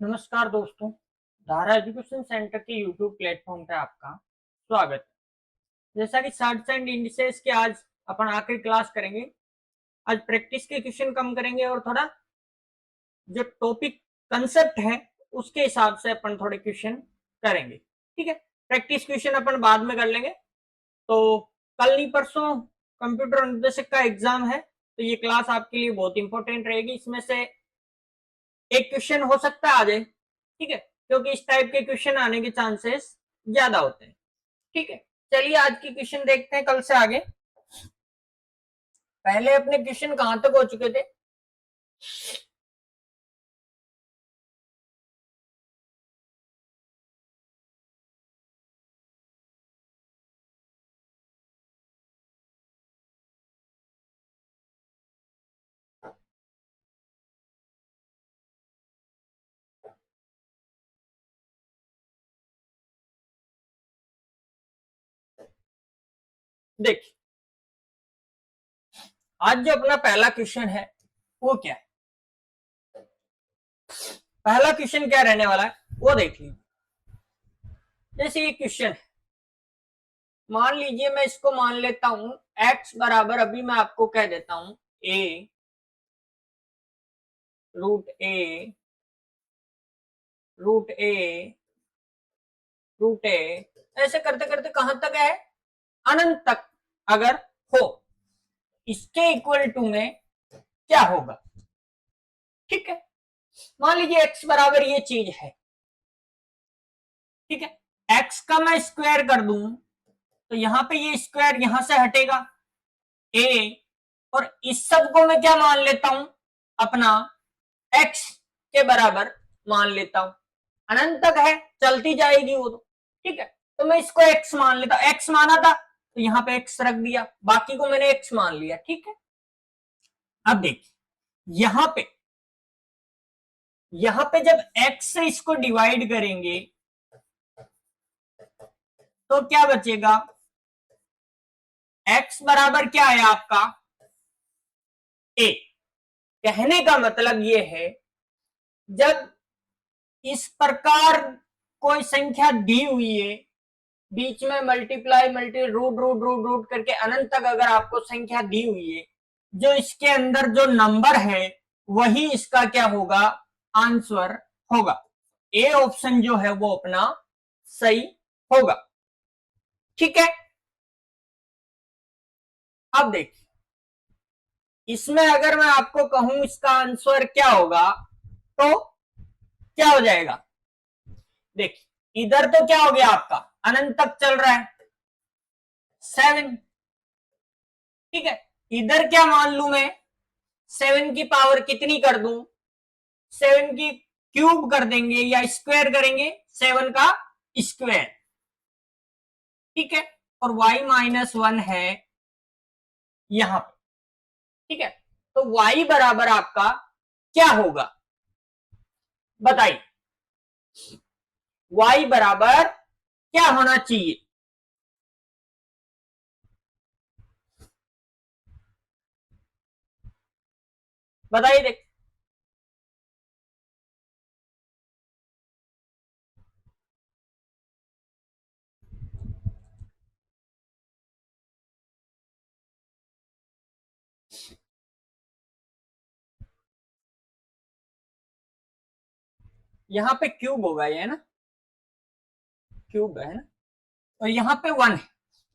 नमस्कार दोस्तों, धारा एजुकेशन सेंटर के यूट्यूब प्लेटफॉर्म पे आपका स्वागत है। जैसा कि शार्ट्स एंड इंडिसेस के आज अपन आखिरी क्लास करेंगे। आज प्रैक्टिस के क्वेश्चन कम करेंगे और थोड़ा जो टॉपिक कंसेप्ट है उसके हिसाब से अपन थोड़े क्वेश्चन करेंगे। ठीक है, प्रैक्टिस क्वेश्चन अपन बाद में कर लेंगे। तो कल नहीं परसों कंप्यूटर अनुदेशक का एग्जाम है, तो ये क्लास आपके लिए बहुत इंपॉर्टेंट रहेगी। इसमें से एक क्वेश्चन हो सकता है आ जाए, ठीक है, क्योंकि इस टाइप के क्वेश्चन आने के चांसेस ज्यादा होते हैं। ठीक है, चलिए आज की क्वेश्चन देखते हैं कल से आगे। पहले अपने क्वेश्चन कहां तक हो चुके थे? देखिए, आज जो अपना पहला क्वेश्चन है वो क्या है? पहला क्वेश्चन क्या रहने वाला है वो देख लीजिए। जैसे ये क्वेश्चन है, मान लीजिए मैं इसको मान लेता हूं x बराबर, अभी मैं आपको कह देता हूं a root A root A root A, ऐसे करते करते कहां तक है? अनंत तक अगर हो, इसके इक्वल टू में क्या होगा? ठीक है, मान लीजिए x बराबर ये चीज है। ठीक है, x का मैं स्क्वायर कर दूं तो यहां पे ये स्क्वायर यहां से हटेगा a, और इस सब को मैं क्या मान लेता हूं? अपना x के बराबर मान लेता हूं। अनंत तक है, चलती जाएगी वो तो। ठीक है, तो मैं इसको x मान लेता हूं। x माना था तो यहां पे x रख दिया, बाकी को मैंने x मान लिया। ठीक है, अब देखिए यहां पे जब x से इसको डिवाइड करेंगे तो क्या बचेगा? x बराबर क्या है आपका? a। कहने का मतलब ये है, जब इस प्रकार कोई संख्या दी हुई है, बीच में multiply multi root root root root करके अनंत तक अगर आपको संख्या दी हुई है, जो इसके अंदर जो नंबर है वही इसका क्या होगा? आंसर होगा। ए ऑप्शन जो है वो अपना सही होगा। ठीक है, अब देखिए, इसमें अगर मैं आपको कहूं इसका आंसर क्या होगा तो क्या हो जाएगा? देखिए, इधर तो क्या हो गया आपका? अनंत तक चल रहा है 7। ठीक है, इधर क्या मान लू मैं? 7 की पावर कितनी कर दूं? 7 की क्यूब कर देंगे या स्क्वायर करेंगे 7 का स्क्वायर। ठीक है, और y-1 है यहां पे। ठीक है, तो y बराबर आपका क्या होगा बताइए? y बराबर क्या होना चाहिए? बताइए। देख, यहां पे क्यूब होगा ये, है ना? क्यूब है ना, और यहाँ पे 1 है।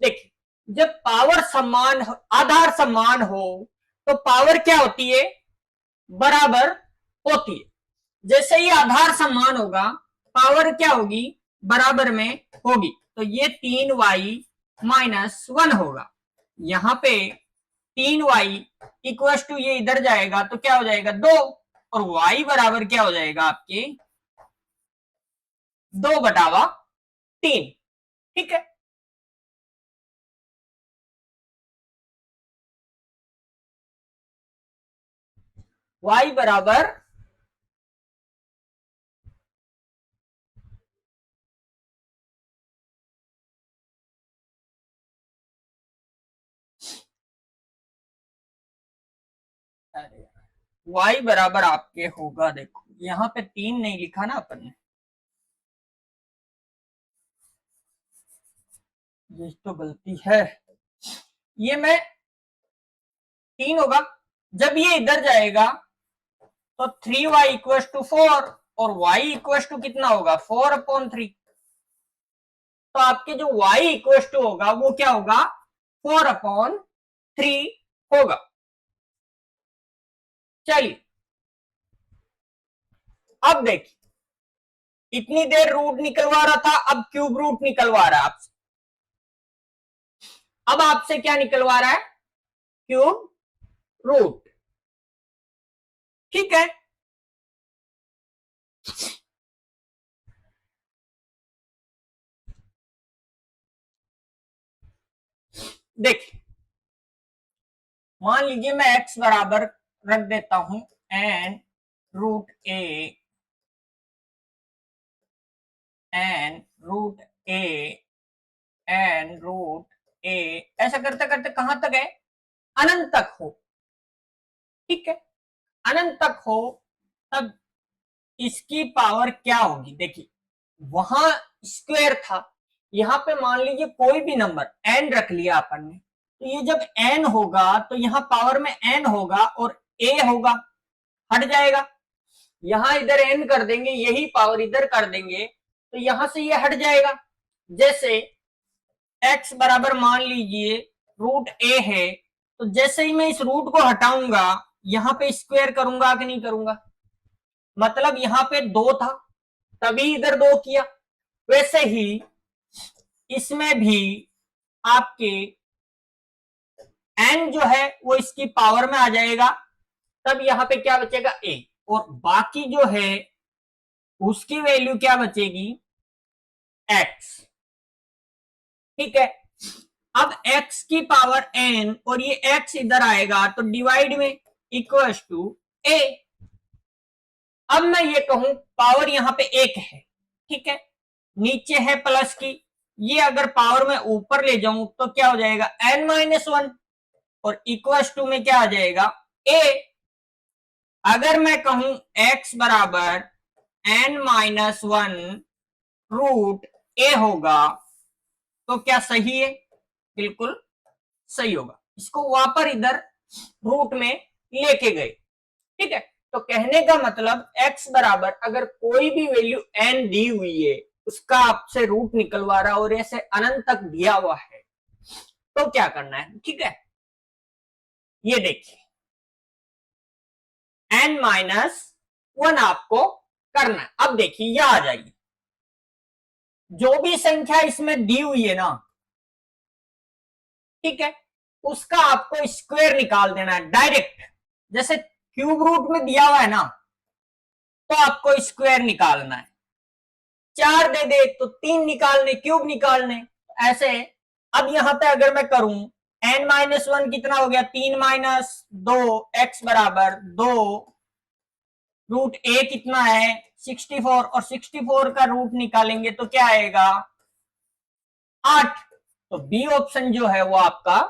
देखिए, जब पावर समान, आधार समान हो तो पावर क्या होती है? बराबर होती है। जैसे ही आधार समान होगा पावर क्या होगी? बराबर में होगी। तो ये 3y-1 होगा। यहां पे 3y इक्वल टू ये इधर जाएगा तो क्या हो जाएगा? 2, और y बराबर क्या हो जाएगा आपके? 2/3। ठीक है, y बराबर y बराबर आपके होगा, देखो यहाँ पे 3 नहीं लिखा ना अपन ने, ये तो गलती है। ये मैं 3 होगा, जब ये इधर जाएगा तो 3y इक्वल टू 4 और y इक्वल टू कितना होगा 4/3। तो आपके जो y इक्वल टू होगा वो क्या होगा 4/3 होगा। चलिए अब देखिए, इतनी देर रूट निकलवा रहा था, अब क्यूब रूट निकलवा रहा है आपसे। अब आपसे क्या निकलवा रहा है क्यूब रूट। ठीक है, देखिए मान लीजिए मैं x बराबर रख देता हूं N root A N root A N root A, ऐसा करते करते कहां तक है अनंत तक हो। ठीक है, अनंत तक हो तब इसकी पावर क्या होगी। देखिए वहां स्क्वायर था, यहां पे मान लीजिए कोई भी नंबर n रख लिया अपन ने, तो ये जब n होगा तो यहां पावर में n होगा और a होगा, हट जाएगा। यहां इधर n कर देंगे, यही पावर इधर कर देंगे तो यहां से ये हट जाएगा। जैसे x बराबर मान लीजिए रूट a है, तो जैसे ही मैं इस रूट को हटाऊंगा यहां पे स्क्वायर करूंगा कि नहीं करूंगा, मतलब यहां पे 2 था तभी इधर 2 किया, वैसे ही इसमें भी आपके n जो है वो इसकी पावर में आ जाएगा, तब यहां पे क्या बचेगा a, और बाकी जो है उसकी वैल्यू क्या बचेगी x। ठीक है, अब x की पावर n और ये x इधर आएगा तो डिवाइड में इक्वल टू a। अब मैं ये कहूं पावर यहां पे 1 है, ठीक है, नीचे है प्लस की, ये अगर पावर में ऊपर ले जाऊं तो क्या हो जाएगा n-1 और इक्वल टू में क्या आ जाएगा a। अगर मैं कहूं x बराबर n-1 रूट a होगा तो क्या सही है, बिल्कुल सही होगा। इसको वापस इधर रूट में लेके गए। ठीक है, तो कहने का मतलब x बराबर अगर कोई भी वैल्यू n दी हुई है उसका आपसे रूट निकलवा रहा और ऐसे अनंत तक दिया हुआ है तो क्या करना है। ठीक है, ये देखिए n-1 आपको करना है। अब देखिए यह आ जाइए, जो भी संख्या इसमें दी हुई है ना, ठीक है, उसका आपको स्क्वायर निकाल देना है डायरेक्ट। जैसे क्यूब रूट में दिया हुआ है ना, तो आपको स्क्वायर निकालना है। 4 दे दे तो 3 निकालने, क्यूब निकालने, ऐसे। अब यहां पे अगर मैं करूं n-1 कितना हो गया 3-2 x बराबर 2 रूट a कितना है 64 और 64 का रूट निकालेंगे तो क्या आएगा 8। तो बी ऑप्शन जो है वो आपका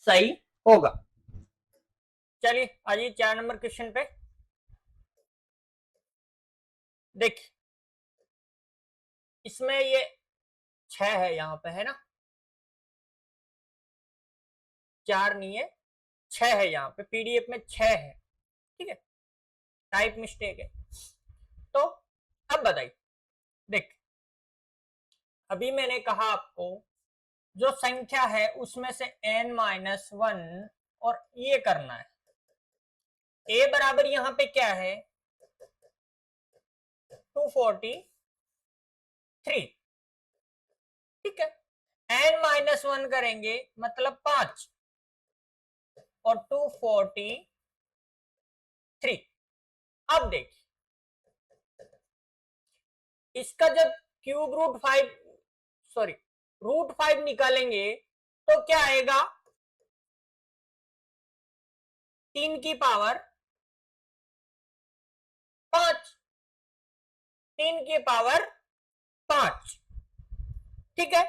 सही होगा। चलिए आइए 4 नंबर क्वेश्चन पे। देखिए इसमें ये 6 है, यहां पे है ना, 4 नहीं है 6 है, यहाँ पे पीडीएफ में 6 है। ठीक है, टाइप मिस्टेक है। तो अब बताइए, देख अभी मैंने कहा आपको जो संख्या है उसमें से n-1 और ये करना है। a बराबर यहां पे क्या है 243। ठीक है, n-1 करेंगे मतलब 5 और 243। अब देखिए इसका जब क्यूब रूट 5 सॉरी रूट 5 निकालेंगे तो क्या आएगा 3 की पावर 5, 3 की पावर 5। ठीक है,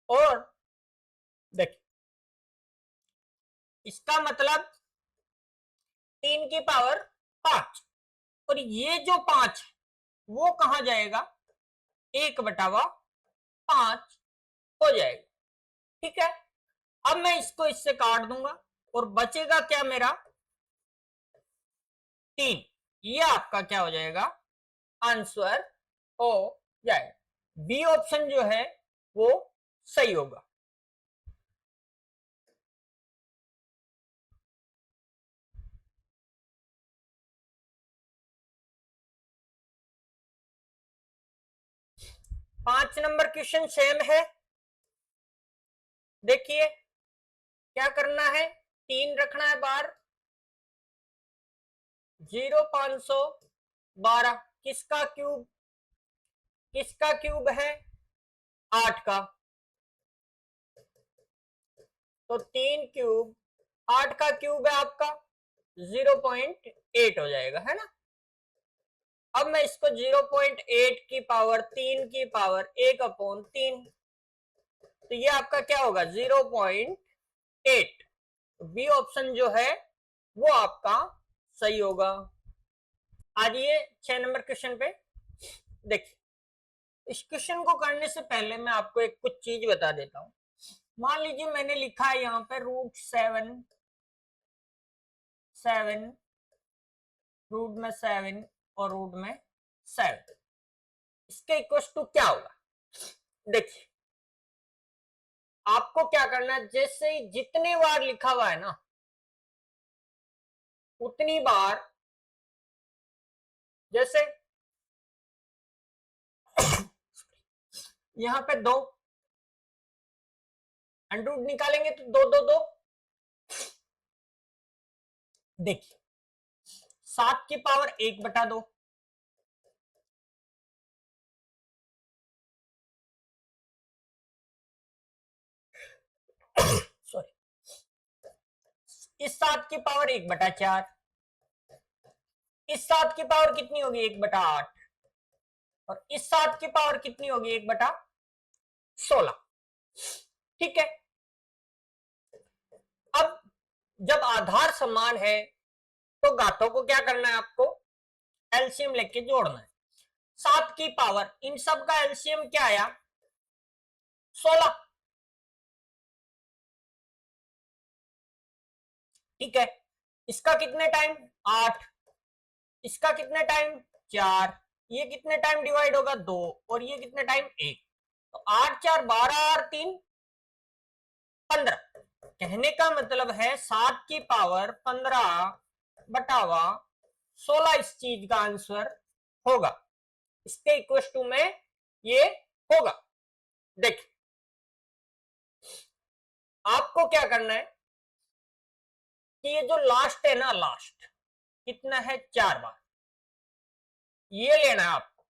और देखिए इसका मतलब 3 की पावर 5, और ये जो 5 है वो कहां जाएगा, 1/5 हो जाएगा। ठीक है, अब मैं इसको इससे काट दूंगा और बचेगा क्या मेरा 3। ये आपका क्या हो जाएगा, आंसर हो जाएगा। बी ऑप्शन जो है वो सही होगा। पांच नंबर क्वेश्चन सेम है। देखिए क्या करना है, 3 रखना है बार, 0 512 किसका क्यूब, किसका क्यूब है 8 का, तो 3 क्यूब 8 का क्यूब है आपका 0.8 हो जाएगा, है ना। अब मैं इसको 0.8 की पावर 3 की पावर 1/3, तो ये आपका क्या होगा 0.8। बी ऑप्शन जो है वो आपका सही होगा। आइए 6 नंबर क्वेश्चन पे देखिए। इस क्वेश्चन को करने से पहले मैं आपको एक कुछ चीज बता देता हूं। मान लीजिए मैंने लिखा है यहाँ पे √7 रूट में 7 और रूट में 7, इसके इक्वल टू क्या होगा। देखिए आपको क्या करना है, जैसे ही जितने बार लिखा हुआ है ना उतनी बार, जैसे यहाँ पे 2 अंडर रूट निकालेंगे तो 2 2 2, देखिए 7 की पावर 1/2, सॉरी, इस 7 की पावर 1/4, इस 7 की पावर कितनी होगी 1/8, और इस 7 की पावर कितनी होगी 1/16। ठीक है, अब जब आधार समान है तो घातों को क्या करना है, आपको एलसीएम लेके जोड़ना है। 7 की पावर, इन सब का एलसीएम क्या आया 16। ठीक है, इसका कितने टाइम 8, इसका कितने टाइम 4, ये कितने टाइम डिवाइड होगा 2, और ये कितने टाइम 1, तो 8 4 12 और 3 15। कहने का मतलब है 7 की पावर 15/16 इस चीज का आंसर होगा। इसके इक्वल टू में ये होगा। देखिए आपको क्या करना है कि ये जो लास्ट है ना, लास्ट कितना है 4 बार, ये लेना है आपको,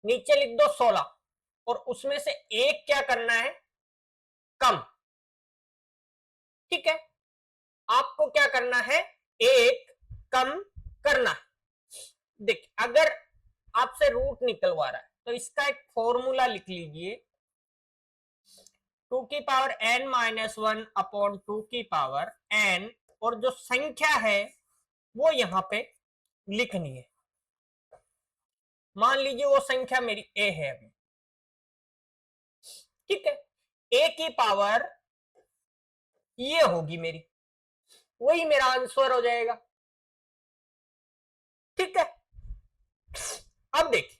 नीचे लिख दो 16, और उसमें से एक क्या करना है कम। ठीक है, आपको क्या करना है, एक कम करना है। देखिए अगर आपसे रूट निकलवा रहा है तो इसका एक फॉर्मूला लिख लीजिए, 2 की पावर n-1/2 की पावर n, और जो संख्या है वो यहां पे लिखनी है। मान लीजिए वो संख्या मेरी a है अभी। ठीक है, a की पावर ये होगी मेरी, वही मेरा आंसर हो जाएगा। ठीक है, अब देखिए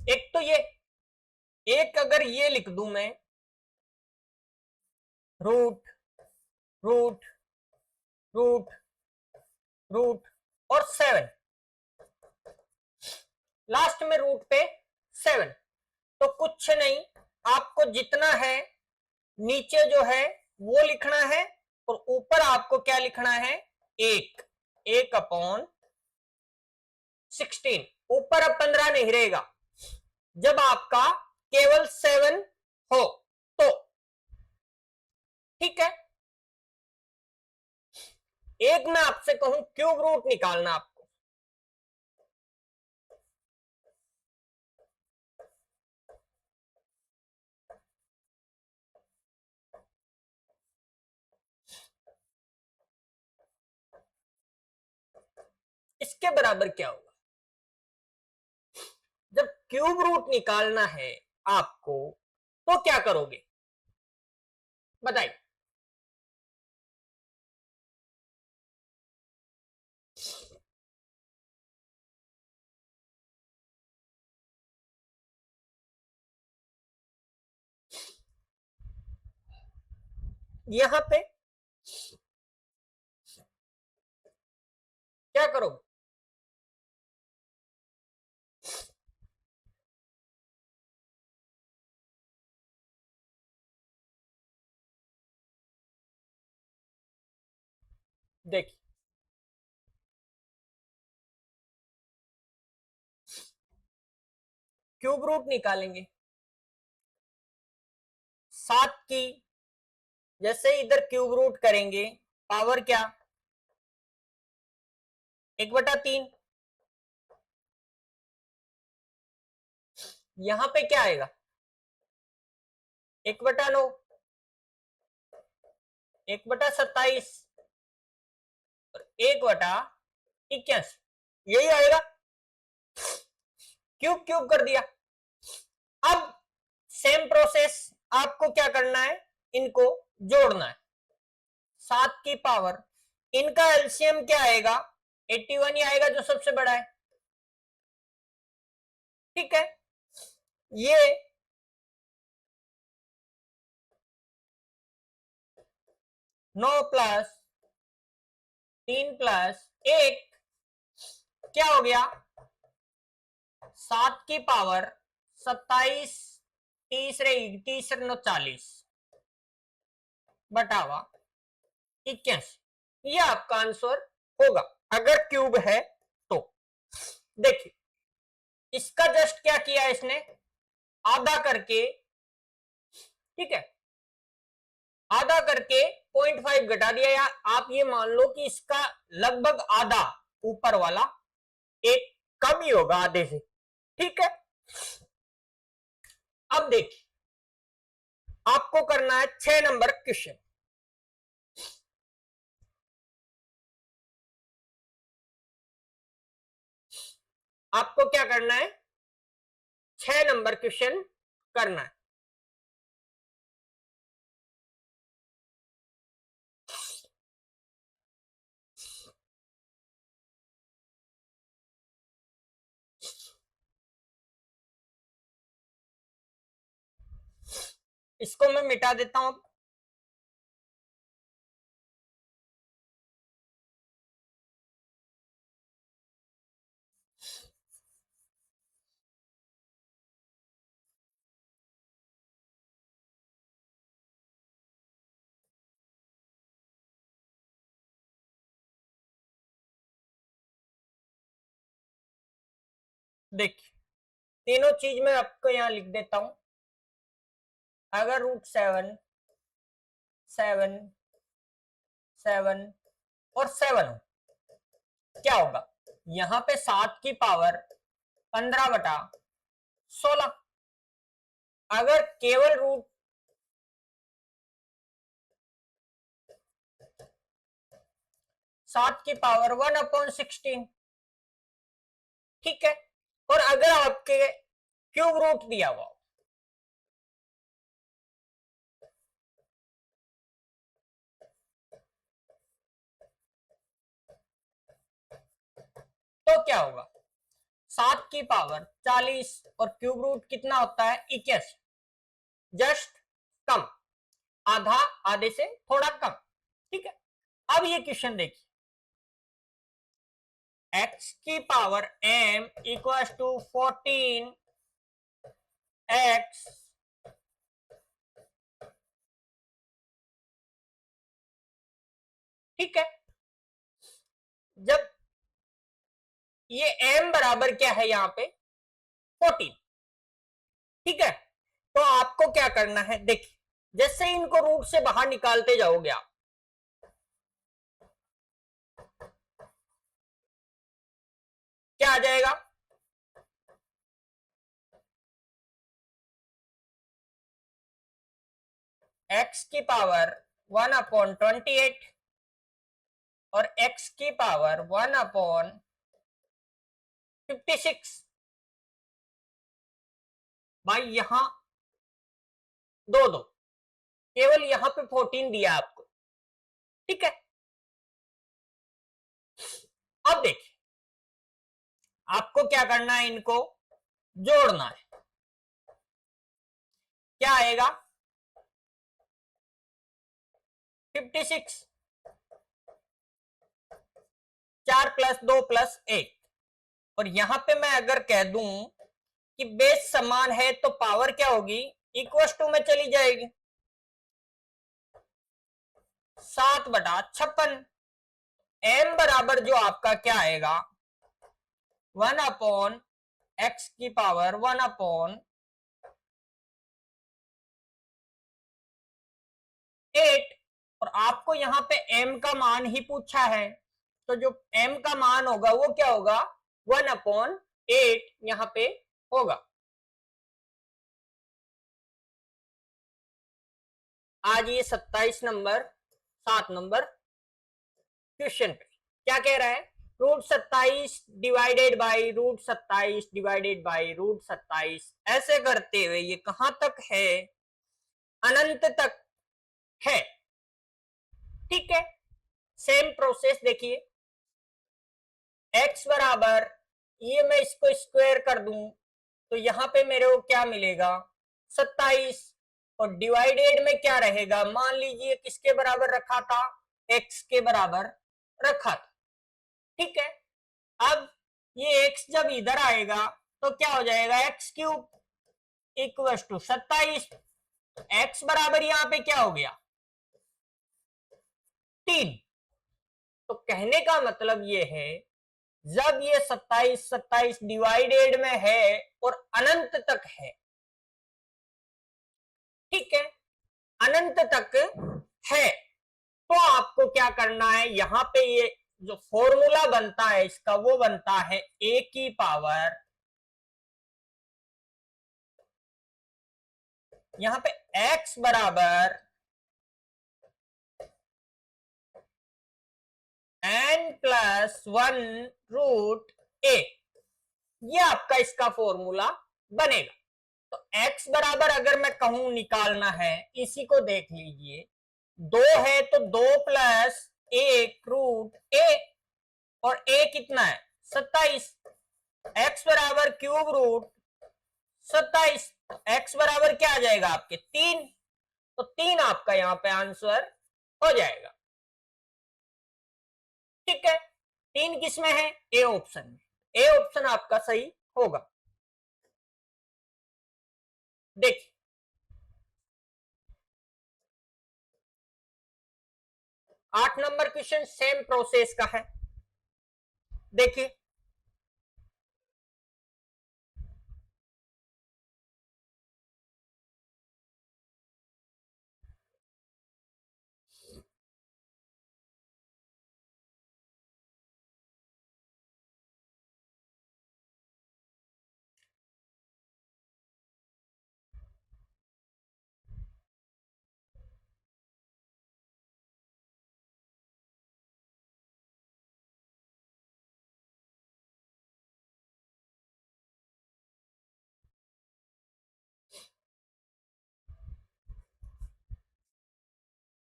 एक तो ये, एक अगर ये लिख दूं मैं रूट रूट रूट रूट और 7, लास्ट में रूट पे 7, तो कुछ नहीं, आपको जितना है नीचे जो है वो लिखना है, और ऊपर आपको क्या लिखना है 1/16। ऊपर अब 15 नहीं रहेगा, जब आपका केवल 7 हो तो। ठीक है, एक मैं आपसे कहूं क्यूब रूट निकालना आपको, इसके बराबर क्या होगा? जब क्यूब रूट निकालना है आपको तो क्या करोगे बताइए? यहां पे क्या करोगे? देखिए, क्यूब रूट निकालेंगे 7 की, जैसे इधर क्यूब रूट करेंगे पावर क्या 1/3, यहां पे क्या आएगा 1/9, 1/27 और 1/81, यही आएगा। क्यूब क्यूब कर दिया। अब सेम प्रोसेस आपको क्या करना है, इनको जोड़ना है। 7 की पावर, इनका एलसीएम क्या आएगा 81 ही आएगा जो सबसे बड़ा है। ठीक है, ये 9 प्लस 3 प्लस 1 क्या हो गया 7 की पावर 27, 30 रहेगी 30 9 40 बटावा 81, ये आपका आंसर होगा अगर क्यूब है तो। देखिए, इसका जस्ट क्या किया इसने, आधा करके, ठीक है, आधा करके 0.5 घटा दिया, या आप ये मान लो कि इसका लगभग आधा ऊपर वाला एक कम ही होगा आधे से। ठीक है, अब देखिए आपको करना है 6 नंबर क्वेश्चन। आपको क्या करना है 6 नंबर क्वेश्चन करना है। इसको मैं मिटा देता हूं। देखिए, तीनों चीज मैं आपको यहां लिख देता हूं। अगर √7, 7, 7 और 7 हो, क्या होगा यहां पे 7 की पावर 15/16। अगर केवल रूट 7 की पावर 1/16, ठीक है, और अगर आपके क्यूब रूट दिया हुआ तो क्या होगा 7 की पावर 40 और क्यूब रूट कितना होता है 21, जस्ट कम, आधा आधे से थोड़ा कम। ठीक है, अब ये क्वेश्चन देखिए, x की power m equal to 14x, ठीक है, जब ये m बराबर क्या है यहां पे 14, ठीक है, तो आपको क्या करना है, देखिए जैसे इनको रूट से बाहर निकालते जाओगे आप, क्या आ जाएगा? x की पावर 1/28 और x की पावर 1/56। भाई यहां दो दो, केवल यहां पे 14 दिया आपको, ठीक है। अब देखिए आपको क्या करना है, इनको जोड़ना है। क्या आएगा? 56, 4 + 2 + 1। और यहां पे मैं अगर कह दूं कि बेस समान है तो पावर क्या होगी? इक्वल टू में चली जाएगी, 7/56। m बराबर जो आपका क्या आएगा? 1/x की पावर 1/8। और आपको यहाँ पे m का मान ही पूछा है, तो जो m का मान होगा वो क्या होगा? 1/8 यहाँ पे होगा। आज ये 27 नंबर 7 नंबर क्वेश्चन पे क्या कह रहा है? √27 डिवाइडेड बाई √27 डिवाइडेड बाई √27, ऐसे करते हुए ये कहां तक है? अनंत तक है, ठीक है। सेम प्रोसेस देखिए, x बराबर, ये मैं इसको स्क्वायर कर दूं तो यहां पे मेरे को क्या मिलेगा? 27। और डिवाइडेड में क्या रहेगा? मान लीजिए किसके बराबर रखा था? x के बराबर रखा था, ठीक है। अब ये x जब इधर आएगा तो क्या हो जाएगा? x³ equal to 27। x बराबर यहां पे क्या हो गया? 3। तो कहने का मतलब ये है, जब ये 27 डिवाइडेड में है और अनंत तक है, ठीक है, अनंत तक है, तो आपको क्या करना है? यहां पे ये जो फॉर्मूला बनता है इसका, वो बनता है a की पावर, यहां पे x बराबर n+1√a, ये आपका इसका फॉर्मूला बनेगा। तो x बराबर अगर मैं कहूं निकालना है, इसी को देख लीजिए, 2 है तो 2 + 1√a, और a कितना है? 27। x बराबर √27, x बराबर क्या आ जाएगा आपके? 3। तो 3 आपका यहां पे आंसर हो जाएगा, ठीक है। 3 किस में है? ए ऑप्शन में, ए ऑप्शन आपका सही होगा। देखिए 8 नंबर क्वेश्चन सेम प्रोसेस का है, देखिए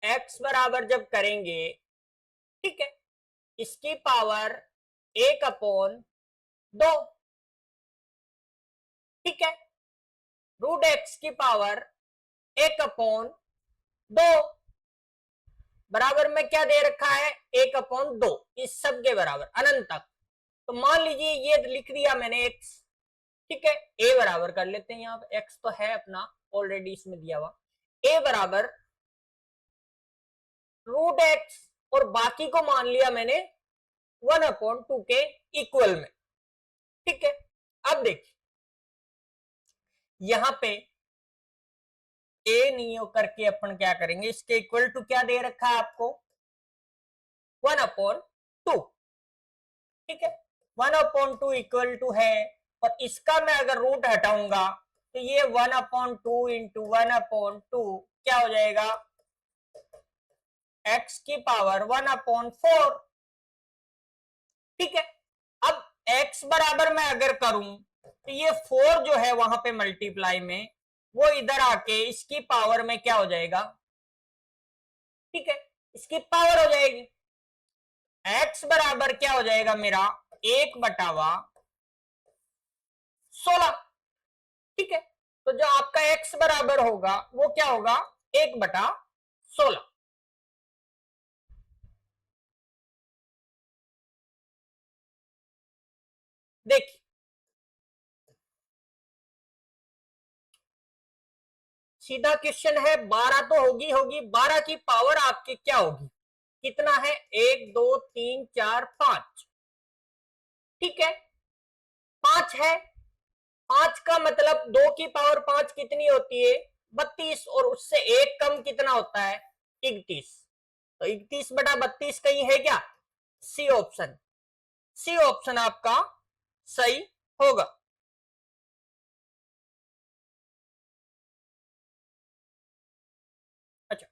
x बराबर जब करेंगे, ठीक है, इसकी पावर 1/2, ठीक है, √x की पावर 1/2 बराबर में क्या दे रखा है? 1/2, इस सब के बराबर अनंत तक। तो मान लीजिए ये लिख दिया मैंने x, ठीक है, a बराबर कर लेते हैं, यहाँ पे x तो है अपना ऑलरेडी इसमें दिया हुआ, a बराबर √x, और बाकी को मान लिया मैंने 1/2 के इक्वल में, ठीक है। अब देखिए यहां पे a नहीं हो करके अपन क्या करेंगे, इसके इक्वल टू क्या दे रखा है आपको? 1/2, ठीक है। 1/2 इक्वल टू है, और इसका मैं अगर रूट हटाऊंगा तो ये 1/2 इंटू 1/2 क्या हो जाएगा, x की पावर 1/4। ठीक है, अब x बराबर मैं अगर करूं तो ये 4 जो है वहां पे मल्टीप्लाई में, वो इधर आके इसकी पावर में क्या हो जाएगा, ठीक है, इसकी पावर हो जाएगी। x बराबर क्या हो जाएगा मेरा, 1/16। ठीक है, तो जो आपका x बराबर होगा वो क्या होगा, 1/16। देखिए सीधा क्वेश्चन है, 12 तो होगी होगी, 12 की पावर आपकी क्या होगी, कितना है, 1 2 3 4 5। ठीक है, 5 है, 5 का मतलब 2 की पावर 5 कितनी होती है, 32, और उससे एक कम कितना होता है, 31। तो 31/32 कहीं है क्या, सी ऑप्शन, सी ऑप्शन आपका सही होगा। अच्छा,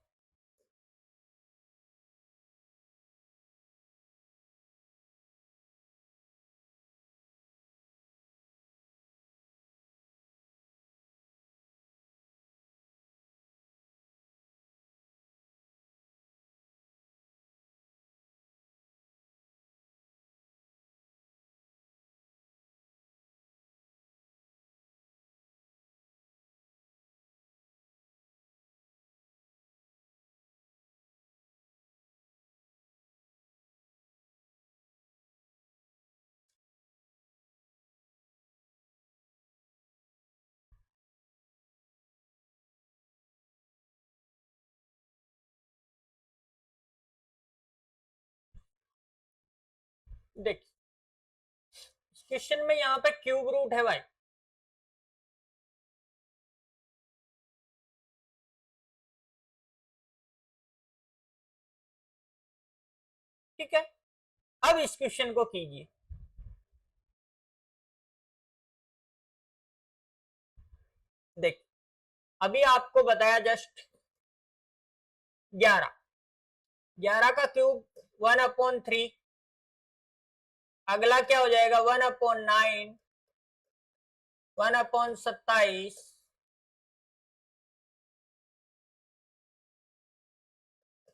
देखिए इस क्वेश्चन में यहाँ पे क्यूब रूट है भाई, ठीक है। अब इस क्वेश्चन को कीजिए, देख अभी आपको बताया जस्ट 11, 11 का क्यूब 1/3, अगला क्या हो जाएगा, 1/9, 1/27,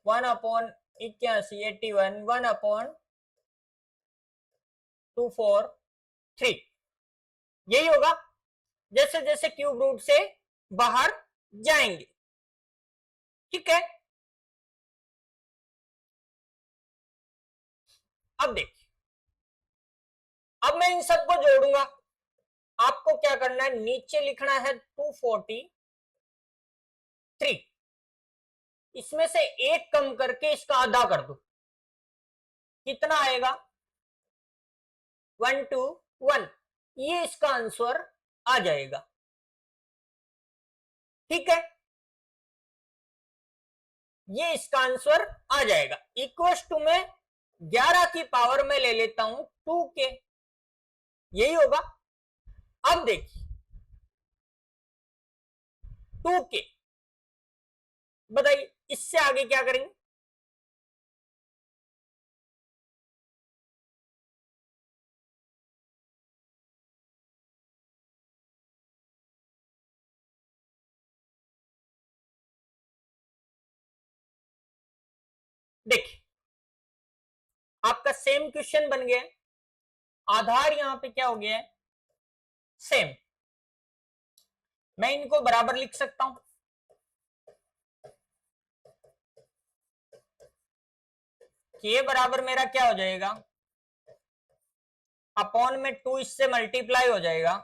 1/81, 81, 1/243, यही होगा जैसे जैसे क्यूब रूट से बाहर जाएंगे। ठीक है, अब देखिए, अब मैं इन सबको जोड़ूंगा, आपको क्या करना है, नीचे लिखना है 243, इसमें से एक कम करके इसका आधा कर दो, कितना आएगा, 121, ये इसका आंसर आ जाएगा। ठीक है, ये इसका आंसर आ जाएगा। इक्वस टू में 11 की पावर में ले लेता हूं 2 के, यही होगा। अब देखिए 2 के, बताइए इससे आगे क्या करेंगे, देखिए आपका सेम क्वेश्चन बन गया है, आधार यहां पे क्या हो गया है, सेम। मैं इनको बराबर लिख सकता हूं, के बराबर मेरा क्या हो जाएगा, अपॉन में 2 इससे मल्टीप्लाई हो जाएगा।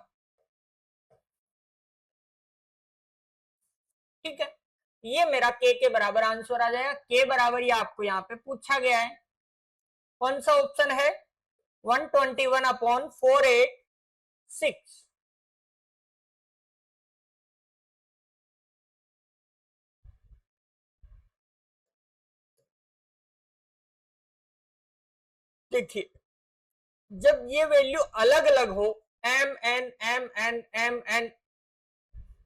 ठीक है, ये मेरा के बराबर आंसर आ जाएगा, के बराबर ये आपको यहाँ पे पूछा गया है, कौन सा ऑप्शन है, 121/486। देखिए जब ये वैल्यू अलग अलग हो, एम एन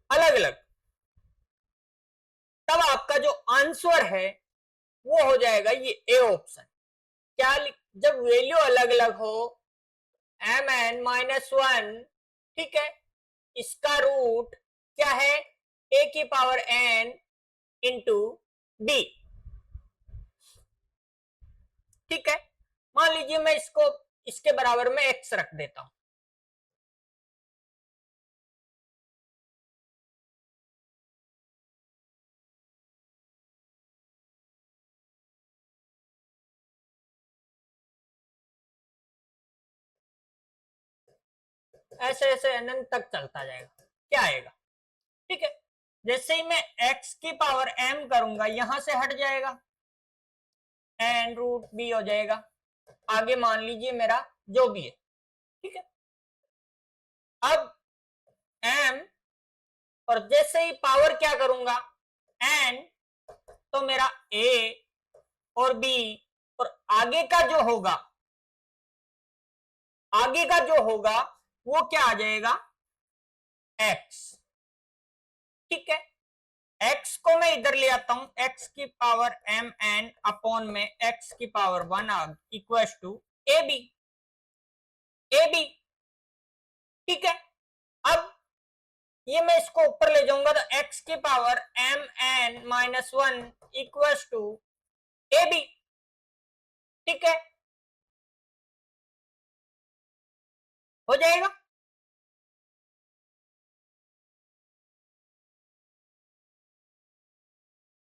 अलग अलग, तब आपका जो आंसर है वो हो जाएगा ये ए ऑप्शन। क्या जब वैल्यू अलग अलग हो, mn-1, ठीक है, इसका रूट क्या है, a की पावर n इंटू b, ठीक है। मान लीजिए मैं इसको इसके बराबर में x रख देता हूं, ऐसे ऐसे अनंत तक चलता जाएगा, क्या आएगा, ठीक है। जैसे ही मैं x की पावर m करूंगा यहां से हट जाएगा, एन रूट बी हो जाएगा, आगे मान लीजिए मेरा जो भी है, ठीक है। अब m, और जैसे ही पावर क्या करूंगा n, तो मेरा a और b, और आगे का जो होगा, आगे का जो होगा वो क्या आ जाएगा, x, ठीक है। x को मैं इधर ले आता हूं, x की पावर m n अपॉन में x की power 1 equal to a b, ठीक है। अब ये मैं इसको ऊपर ले जाऊंगा तो x की पावर m(n-1) equal to a b, ठीक है, हो जाएगा।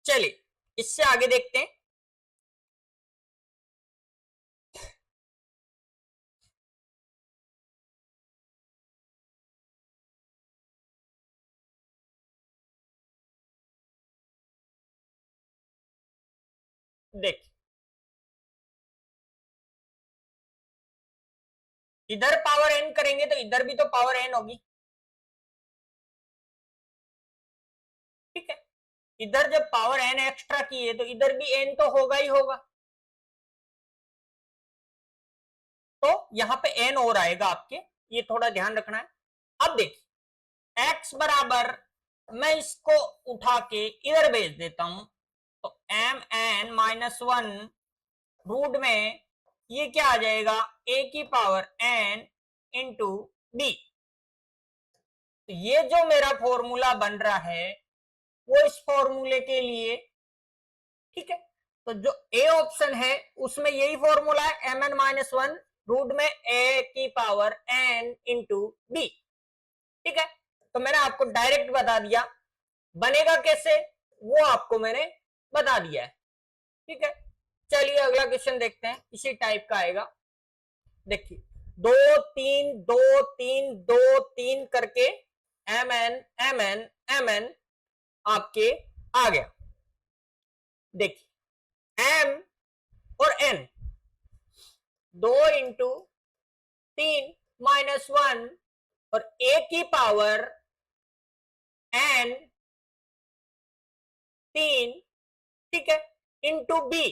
चलिए इससे आगे देखते हैं। देखिए इधर पावर n करेंगे तो इधर भी तो पावर n होगी, ठीक है। इधर जब पावर n एक्स्ट्रा की है तो इधर भी n तो होगा ही होगा, तो यहां पे n और आएगा आपके, ये थोड़ा ध्यान रखना है। अब देखिए x बराबर, मैं इसको उठा के इधर भेज देता हूं, तो m(n-1) रूट में ये क्या आ जाएगा, a की पावर n इंटू बी। तो ये जो मेरा फॉर्मूला बन रहा है वो इस फॉर्मूले के लिए, ठीक है। तो जो ए ऑप्शन है उसमें यही फॉर्मूला है, mn-1 रूट में a की पावर n इंटू बी, ठीक है। तो मैंने आपको डायरेक्ट बता दिया, बनेगा कैसे वो आपको मैंने बता दिया है, ठीक है। चलिए अगला क्वेश्चन देखते हैं, इसी टाइप का आएगा। देखिए 2 3 2 3 2 3 करके mn आपके आ गया। देखिए m और n, 2 इंटू 3 -1 और a की पावर n 3, ठीक है, इंटू b,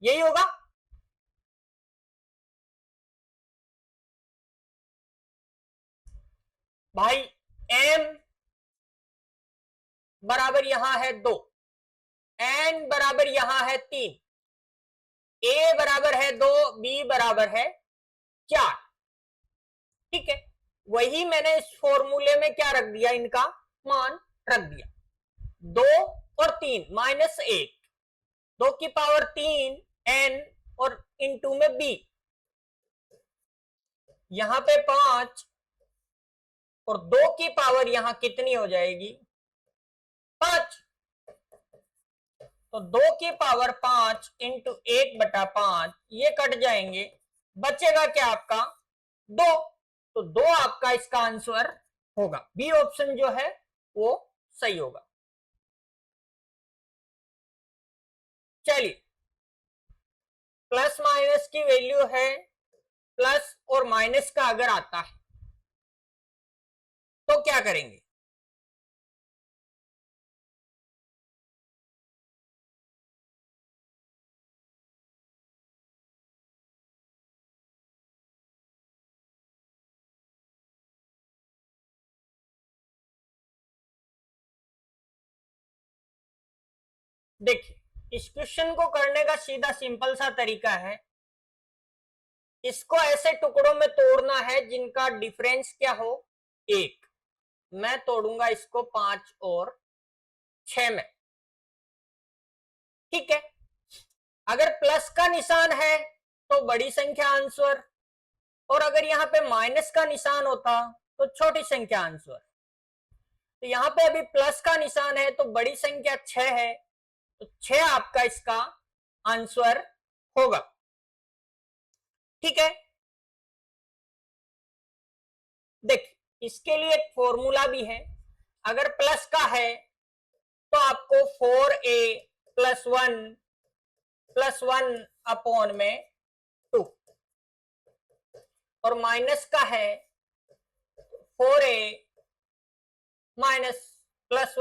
यही होगा। भाई m बराबर यहां है 2, n बराबर यहां है 3, a बराबर है 2, b बराबर है 4, ठीक है। वही मैंने इस फॉर्मूले में क्या रख दिया, इनका मान रख दिया, 2 और 3 -1, 2 की पावर 3 n और इंटू में b, यहां पे 5 और 2 की पावर यहां कितनी हो जाएगी, 5। तो 2 की पावर 5 इंटू 1/5, ये कट जाएंगे, बचेगा क्या आपका 2। तो 2 आपका इसका आंसर होगा, बी ऑप्शन जो है वो सही होगा। चलिए प्लस माइनस की वैल्यू है, प्लस और माइनस का अगर आता है तो क्या करेंगे, देखिए इस क्वेश्चन को करने का सीधा सिंपल सा तरीका है, इसको ऐसे टुकड़ों में तोड़ना है जिनका डिफरेंस क्या हो 1। मैं तोड़ूंगा इसको 5 और 6 में। ठीक है, अगर प्लस का निशान है तो बड़ी संख्या आंसर, और अगर यहाँ पे माइनस का निशान होता तो छोटी संख्या आंसर। तो यहाँ पे अभी प्लस का निशान है तो बड़ी संख्या 6 है, तो 6 आपका इसका आंसर होगा। ठीक है, देख इसके लिए एक फॉर्मूला भी है, अगर प्लस का है तो आपको 4a प्लस वन अपॉन में 2, और माइनस का है 4a प्लस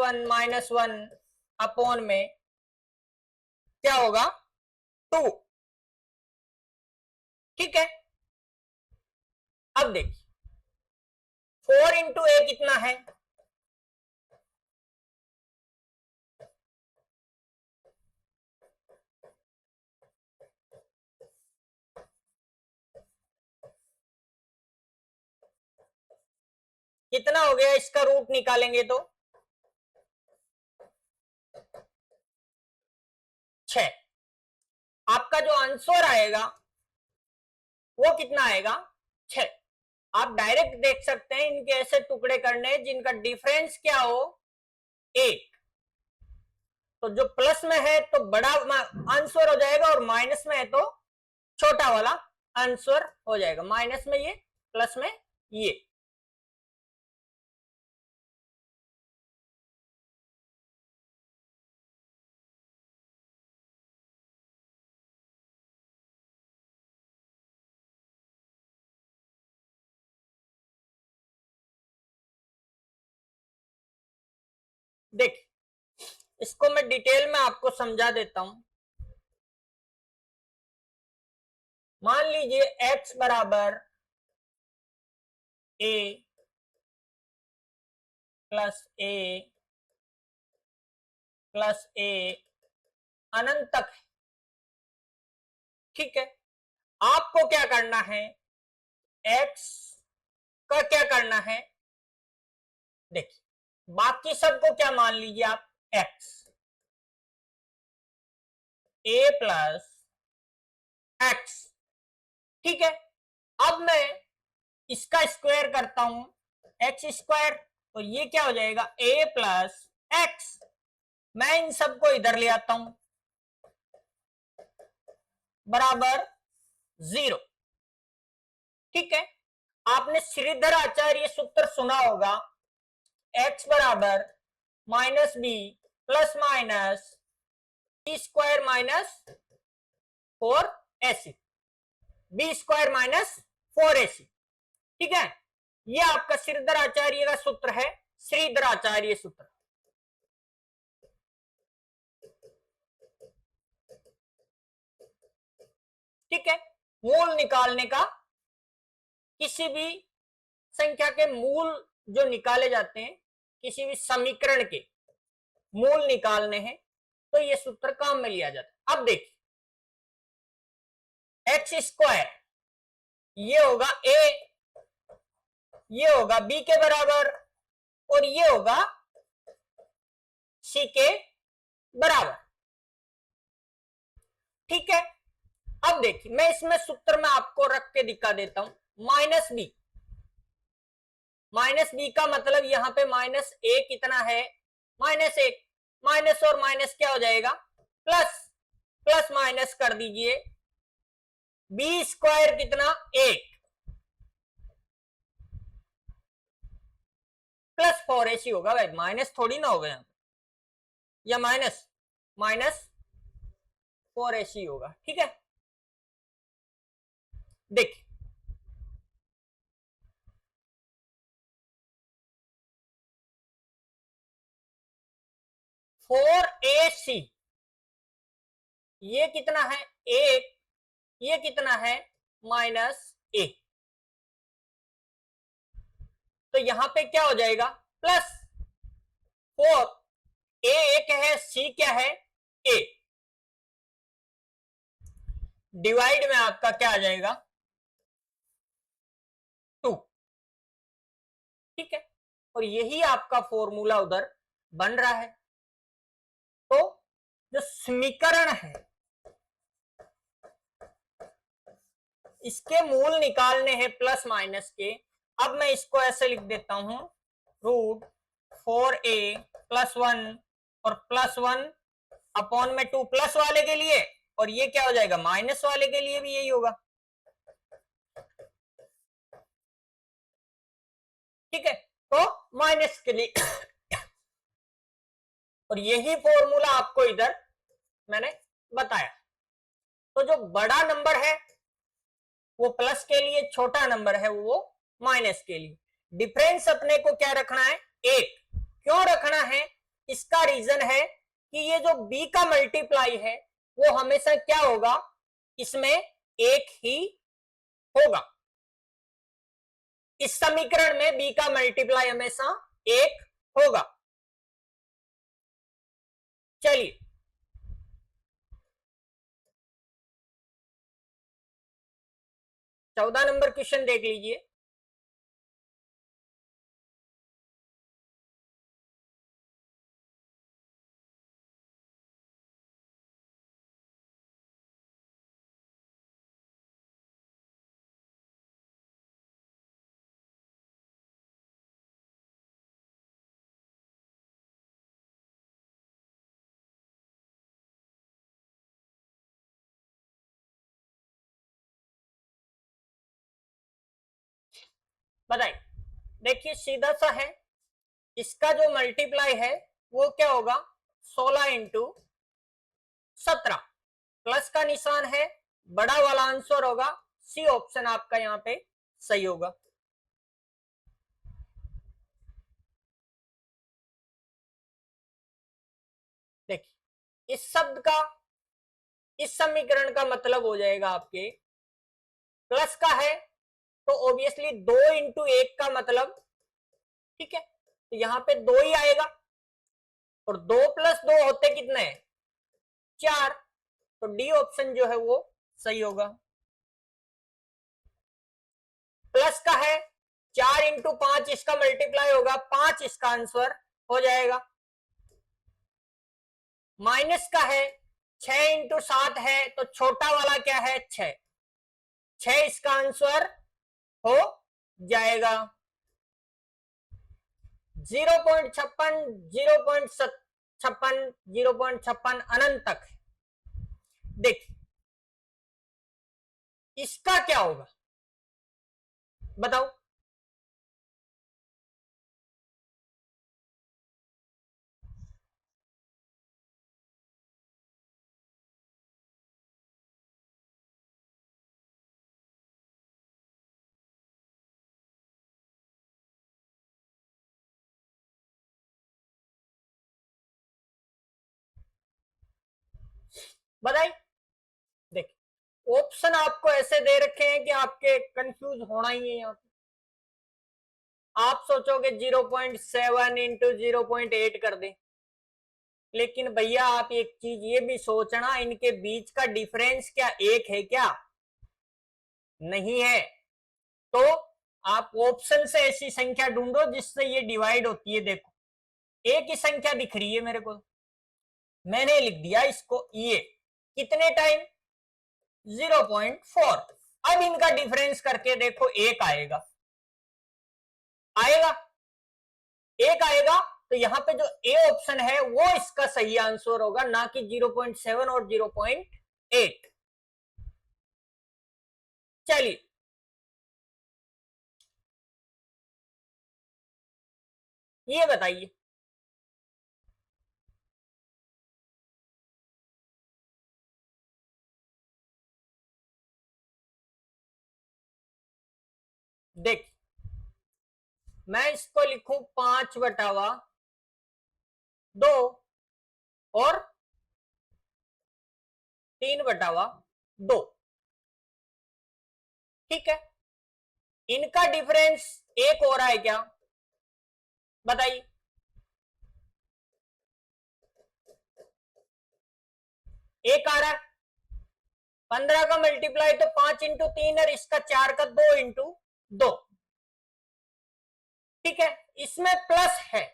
वन अपॉन में क्या होगा 2। ठीक है, अब देखिए 4 इंटू ए कितना है, कितना हो गया, इसका रूट निकालेंगे तो 6। आपका जो आंसर आएगा वो कितना आएगा 6। आप डायरेक्ट देख सकते हैं, इनके ऐसे टुकड़े करने जिनका डिफरेंस क्या हो 1। तो जो प्लस में है तो बड़ा आंसर हो जाएगा, और माइनस में है तो छोटा वाला आंसर हो जाएगा। माइनस में ये, प्लस में ये। देख इसको मैं डिटेल में आपको समझा देता हूं। मान लीजिए x बराबर a प्लस ए अनंत तक है। ठीक है, आपको क्या करना है, x का क्या करना है, देखिए बाकी सबको क्या मान लीजिए आप x, a प्लस x। ठीक है, अब मैं इसका स्क्वायर करता हूं एक्स स्क्वायर, तो ये क्या हो जाएगा a प्लस एक्स। मैं इन सबको इधर ले आता हूं बराबर 0। ठीक है, आपने श्रीधर आचार्य सूत्र सुना होगा, x बराबर minus b plus minus b square minus 4ac, b square minus 4ac। ठीक है, ये आपका श्रीधर आचार्य का सूत्र है, श्रीधर आचार्य सूत्र। ठीक है, मूल निकालने का, किसी भी संख्या के मूल जो निकाले जाते हैं, किसी भी समीकरण के मूल निकालने हैं तो ये सूत्र काम में लिया जाता है। अब देखिए एक्स स्क्वायर ये होगा a, ये होगा b के बराबर, और ये होगा c के बराबर। ठीक है, अब देखिए मैं इसमें सूत्र में आपको रख के दिखा देता हूं, माइनस बी का मतलब यहां पे माइनस ए कितना है -1, माइनस और माइनस क्या हो जाएगा प्लस, प्लस माइनस कर दीजिए, बी स्क्वायर कितना 1 प्लस 4ac होगा भाई, माइनस थोड़ी ना होगा यहाँ, या माइनस 4ac होगा। ठीक है, देखिए 4ac ये कितना है 1, ये कितना है -a, तो यहां पे क्या हो जाएगा प्लस 4, a 1 है, c क्या है ए, डिवाइड में आपका क्या आ जाएगा 2। ठीक है, और यही आपका फॉर्मूला उधर बन रहा है। तो जो समीकरण है इसके मूल निकालने हैं प्लस माइनस के। अब मैं इसको ऐसे लिख देता हूं, रूट 4a प्लस 1 और प्लस 1 अपॉन में 2 प्लस वाले के लिए, और ये क्या हो जाएगा माइनस वाले के लिए भी यही होगा। ठीक है, तो माइनस के लिए और यही फॉर्मूला आपको इधर मैंने बताया। तो जो बड़ा नंबर है वो प्लस के लिए, छोटा नंबर है वो माइनस के लिए। डिफरेंस अपने को क्या रखना है 1। क्यों रखना है, इसका रीजन है कि ये जो b का मल्टीप्लाई है वो हमेशा क्या होगा, इसमें 1 ही होगा। इस समीकरण में b का मल्टीप्लाई हमेशा 1 होगा। चलिए 14 नंबर क्वेश्चन देख लीजिए। बताइए, देखिए सीधा सा है, इसका जो मल्टीप्लाई है वो क्या होगा 16 इंटू 17, प्लस का निशान है, बड़ा वाला आंसर होगा सी ऑप्शन आपका यहाँ पे सही होगा। देखिए इस शब्द का, इस समीकरण का मतलब हो जाएगा आपके प्लस का है तो ऑब्वियसली 2 इंटू 1 का मतलब, ठीक है, तो यहाँ पे 2 ही आएगा, और 2 प्लस 2 होते कितने 4, तो डी ऑप्शन जो है वो सही होगा। प्लस का है 4 इंटू 5 इसका मल्टीप्लाई होगा 5, इसका आंसर हो जाएगा। माइनस का है 6 इंटू 7 है तो छोटा वाला क्या है 6, 6 इसका आंसर हो जाएगा। 0.56, 0.56, 0.56 अनंत तक है। देखिए इसका क्या होगा बताओ, बताइए। देखिए ऑप्शन आपको ऐसे दे रखे हैं कि आपके कंफ्यूज होना ही है। यहाँ पे आप सोचोगे 0.7 इंटू 0.8 कर दे, लेकिन भैया आप एक चीज ये भी सोचना, इनके बीच का डिफरेंस क्या 1 है क्या, नहीं है। तो आप ऑप्शन से ऐसी संख्या ढूंढो जिससे ये डिवाइड होती है। देखो एक ही संख्या दिख रही है मेरे को, मैंने लिख दिया इसको ये, कितने टाइम 0.4। अब इनका डिफरेंस करके देखो 1 आएगा, आएगा 1 आएगा, तो यहाँ पे जो ए ऑप्शन है वो इसका सही आंसर होगा, ना कि 0.7 और 0.8। चलिए ये बताइए, देख मैं इसको लिखूं 5/2 और 3/2, ठीक है। इनका डिफरेंस 1 हो रहा है क्या बताइए, एक आ रहा है, 15 का मल्टीप्लाई तो 5 इंटू 3 और इसका 4 का 2 इंटू 2। ठीक है, इसमें प्लस है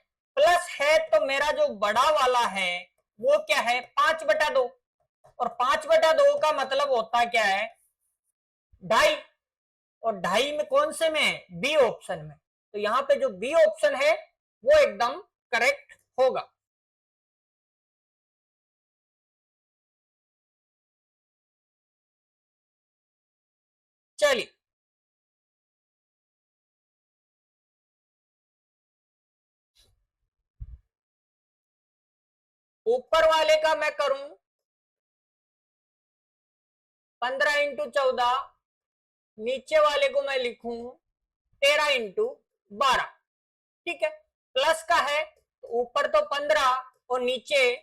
तो मेरा जो बड़ा वाला है वो क्या है 5/2, और 5/2 का मतलब होता क्या है 2.5, और 2.5 में कौन से में है, बी ऑप्शन में। तो यहां पे जो बी ऑप्शन है वो एकदम करेक्ट होगा। चलिए ऊपर वाले का मैं करूं 15 इंटू 14, नीचे वाले को मैं लिखूं 13 इंटू 12। ठीक है, प्लस का है तो ऊपर तो 15 और नीचे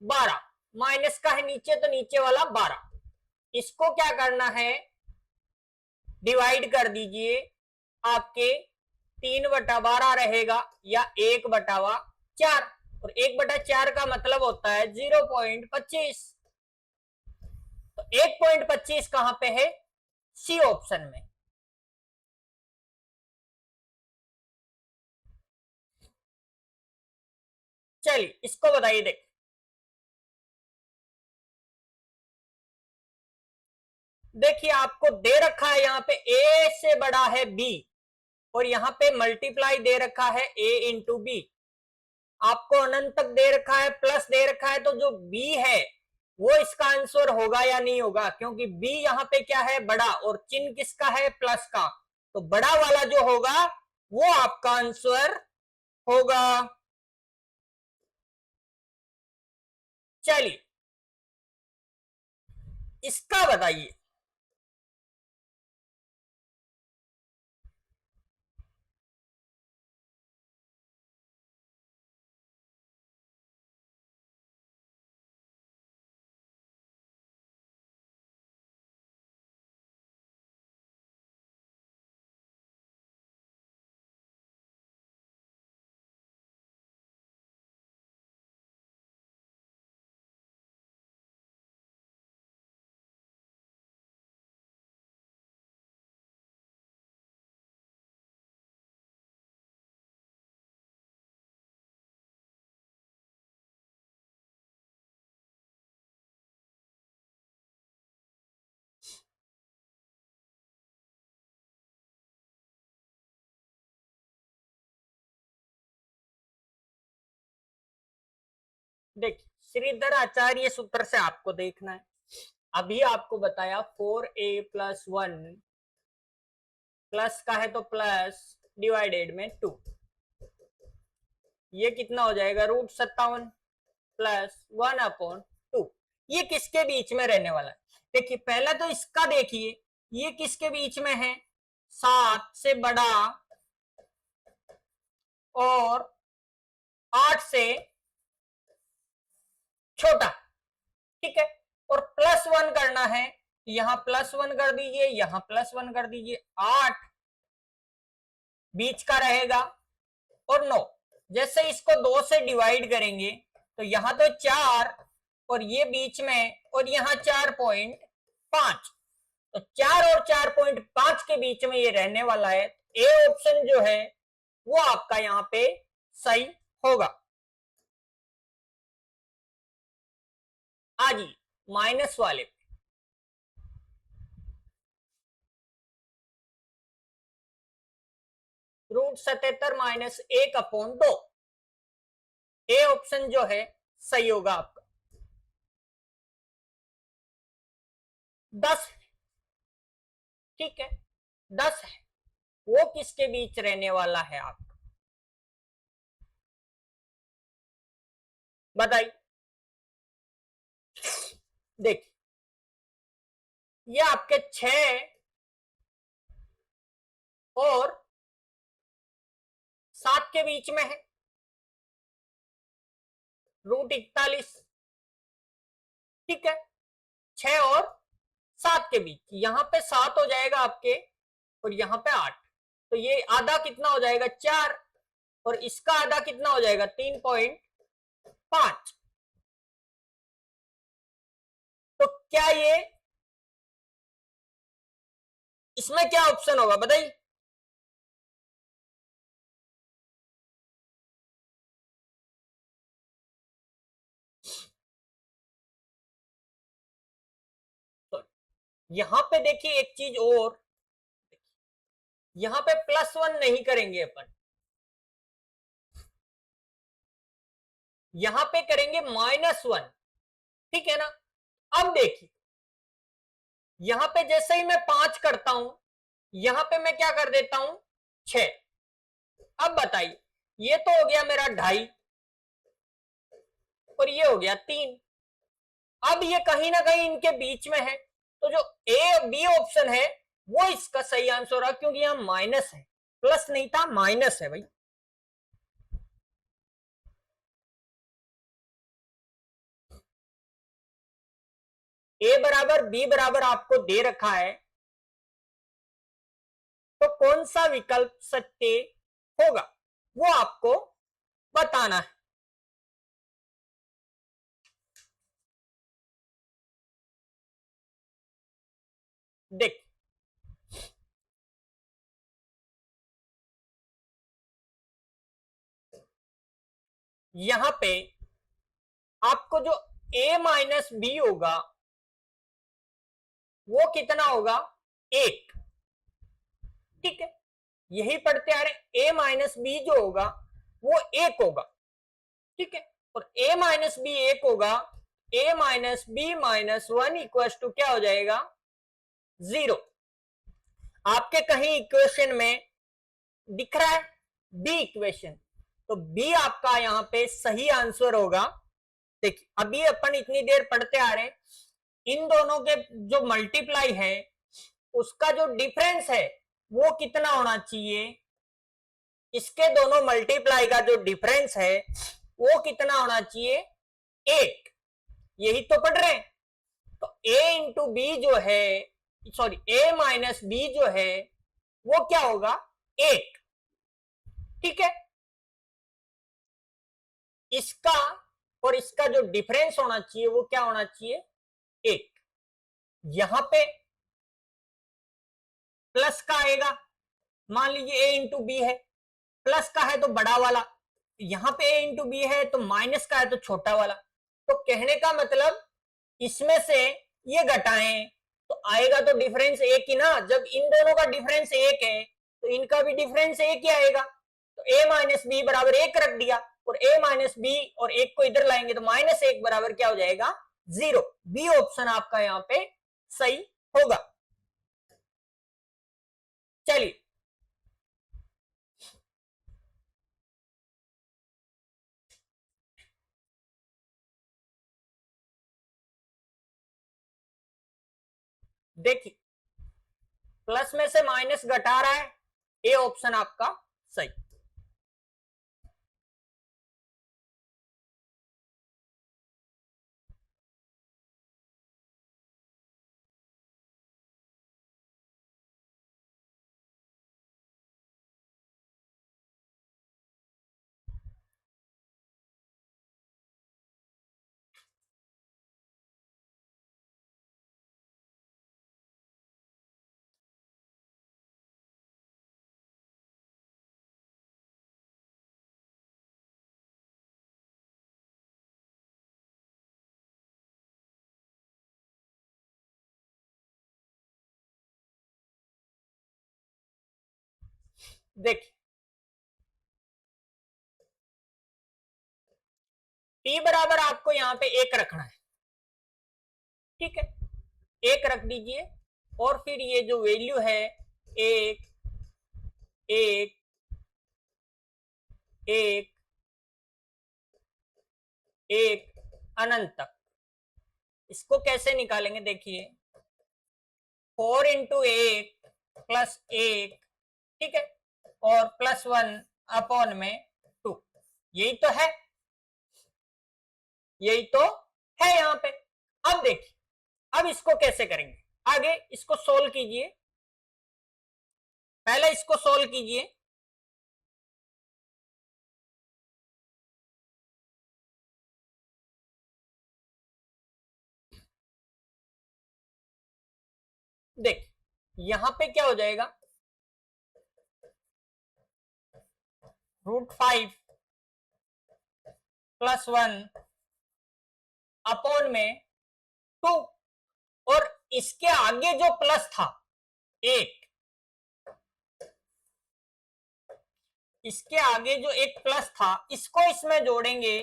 12, माइनस का है नीचे तो नीचे वाला 12। इसको क्या करना है, डिवाइड कर दीजिए, आपके 3/12 रहेगा या 1/4, और 1/4 का मतलब होता है 0.25। तो 1.25 कहां पे है, सी ऑप्शन में। चलिए इसको बताइए, देखिए आपको दे रखा है यहाँ पे ए से बड़ा है बी, और यहाँ पे मल्टीप्लाई दे रखा है ए इंटू बी, आपको अनंत तक दे रखा है, प्लस दे रखा है, तो जो बी है वो इसका आंसर होगा या नहीं होगा, क्योंकि बी यहाँ पे क्या है बड़ा, और चिन्ह किसका है प्लस का, तो बड़ा वाला जो होगा वो आपका आंसर होगा। चलिए इसका बताइए, देखिए श्रीधर आचार्य सूत्र से आपको देखना है, अभी आपको बताया 4a+1, प्लस का है तो प्लस डिवाइडेड में 2, ये कितना हो जाएगा √57 प्लस 1/2। ये किसके बीच में रहने वाला है, देखिए पहला तो इसका देखिए, ये किसके बीच में है, 7 से बड़ा और 8 से छोटा। ठीक है, और +1 करना है, यहां +1 कर दीजिए, यहां +1 कर दीजिए, 8 बीच का रहेगा और 9। जैसे इसको 2 से डिवाइड करेंगे तो यहां तो 4 और ये बीच में, और यहां 4.5, तो 4 और 4.5 के बीच में ये रहने वाला है। ए ऑप्शन जो है वो आपका यहां पे सही होगा। आजी माइनस वाले √77 - 1/2, ए ऑप्शन जो है सही होगा आपका। 10, ठीक है 10 है, वो किसके बीच रहने वाला है आपका, बताइए। देखिए ये आपके 6 और 7 के बीच में है, √41। ठीक है, 6 और 7 के बीच, यहां पे 7 हो जाएगा आपके और यहां पे 8, तो ये आधा कितना हो जाएगा 4, और इसका आधा कितना हो जाएगा 3.5। क्या ये इसमें क्या ऑप्शन होगा बताइए? तो यहां पे देखिए एक चीज और, यहां पे +1 नहीं करेंगे अपन, यहां पे करेंगे -1, ठीक है ना। अब देखिए यहां पे जैसे ही मैं 5 करता हूं, यहां पे मैं क्या कर देता हूं 6। अब बताइए ये तो हो गया मेरा 2.5 और ये हो गया 3। अब ये कहीं ना कहीं इनके बीच में है, तो जो ए बी ऑप्शन है वो इसका सही आंसर होगा, क्योंकि यहां माइनस है, प्लस नहीं था माइनस है भाई। ए बराबर बी बराबर आपको दे रखा है, तो कौन सा विकल्प सत्य होगा वो आपको बताना है। देख यहां पे आपको जो a माइनस बी होगा वो कितना होगा 1, ठीक है। यही पढ़ते आ रहे, a माइनस बी जो होगा वो 1 होगा, ठीक है। और a माइनस बी 1 होगा, a minus b minus 1 equal to क्या हो जाएगा 0। आपके कहीं इक्वेशन में दिख रहा है बी इक्वेशन, तो बी आपका यहां पे सही आंसर होगा। देखिए अभी अपन इतनी देर पढ़ते आ रहे हैं, इन दोनों के जो मल्टीप्लाई है उसका जो डिफरेंस है वो कितना होना चाहिए, इसके दोनों मल्टीप्लाई का जो डिफरेंस है वो कितना होना चाहिए 1। यही तो पढ़ रहे हैं। तो a इंटू बी जो है, सॉरी a माइनस बी जो है वो क्या होगा 1, ठीक है। इसका और इसका जो डिफरेंस होना चाहिए वो क्या होना चाहिए 1। यहां पे प्लस का आएगा, मान लीजिए a इंटू बी है, प्लस का है तो बड़ा वाला, यहां पे a इंटू बी है तो माइनस का है तो छोटा वाला। तो कहने का मतलब इसमें से ये घटाएं तो आएगा तो डिफरेंस एक ही ना। जब इन दोनों का डिफरेंस एक है तो इनका भी डिफरेंस एक ही आएगा। तो a माइनस बी बराबर 1 रख दिया, और a माइनस बी और 1 को इधर लाएंगे तो -1 बराबर क्या हो जाएगा 0। बी ऑप्शन आपका यहाँ पे सही होगा। चलिए देखिए, प्लस में से माइनस घटा रहा है, ए ऑप्शन आपका सही। देखिए टी बराबर आपको यहाँ पे 1 रखना है, ठीक है। 1 रख दीजिए, और फिर ये जो वैल्यू है 1 1 1 1 अनंत तक, इसको कैसे निकालेंगे देखिए 4 इंटू 1 प्लस 1, ठीक है, और +1 अपॉन में 2। यही तो है, यही तो है यहाँ पे। अब देखिए अब इसको कैसे करेंगे आगे, इसको सोल्व कीजिए, पहले इसको सोल्व कीजिए। देख यहां पे क्या हो जाएगा, √5 + 1 अपॉन में 2, और इसके आगे जो प्लस था 1, इसके आगे जो एक प्लस था इसको इसमें जोड़ेंगे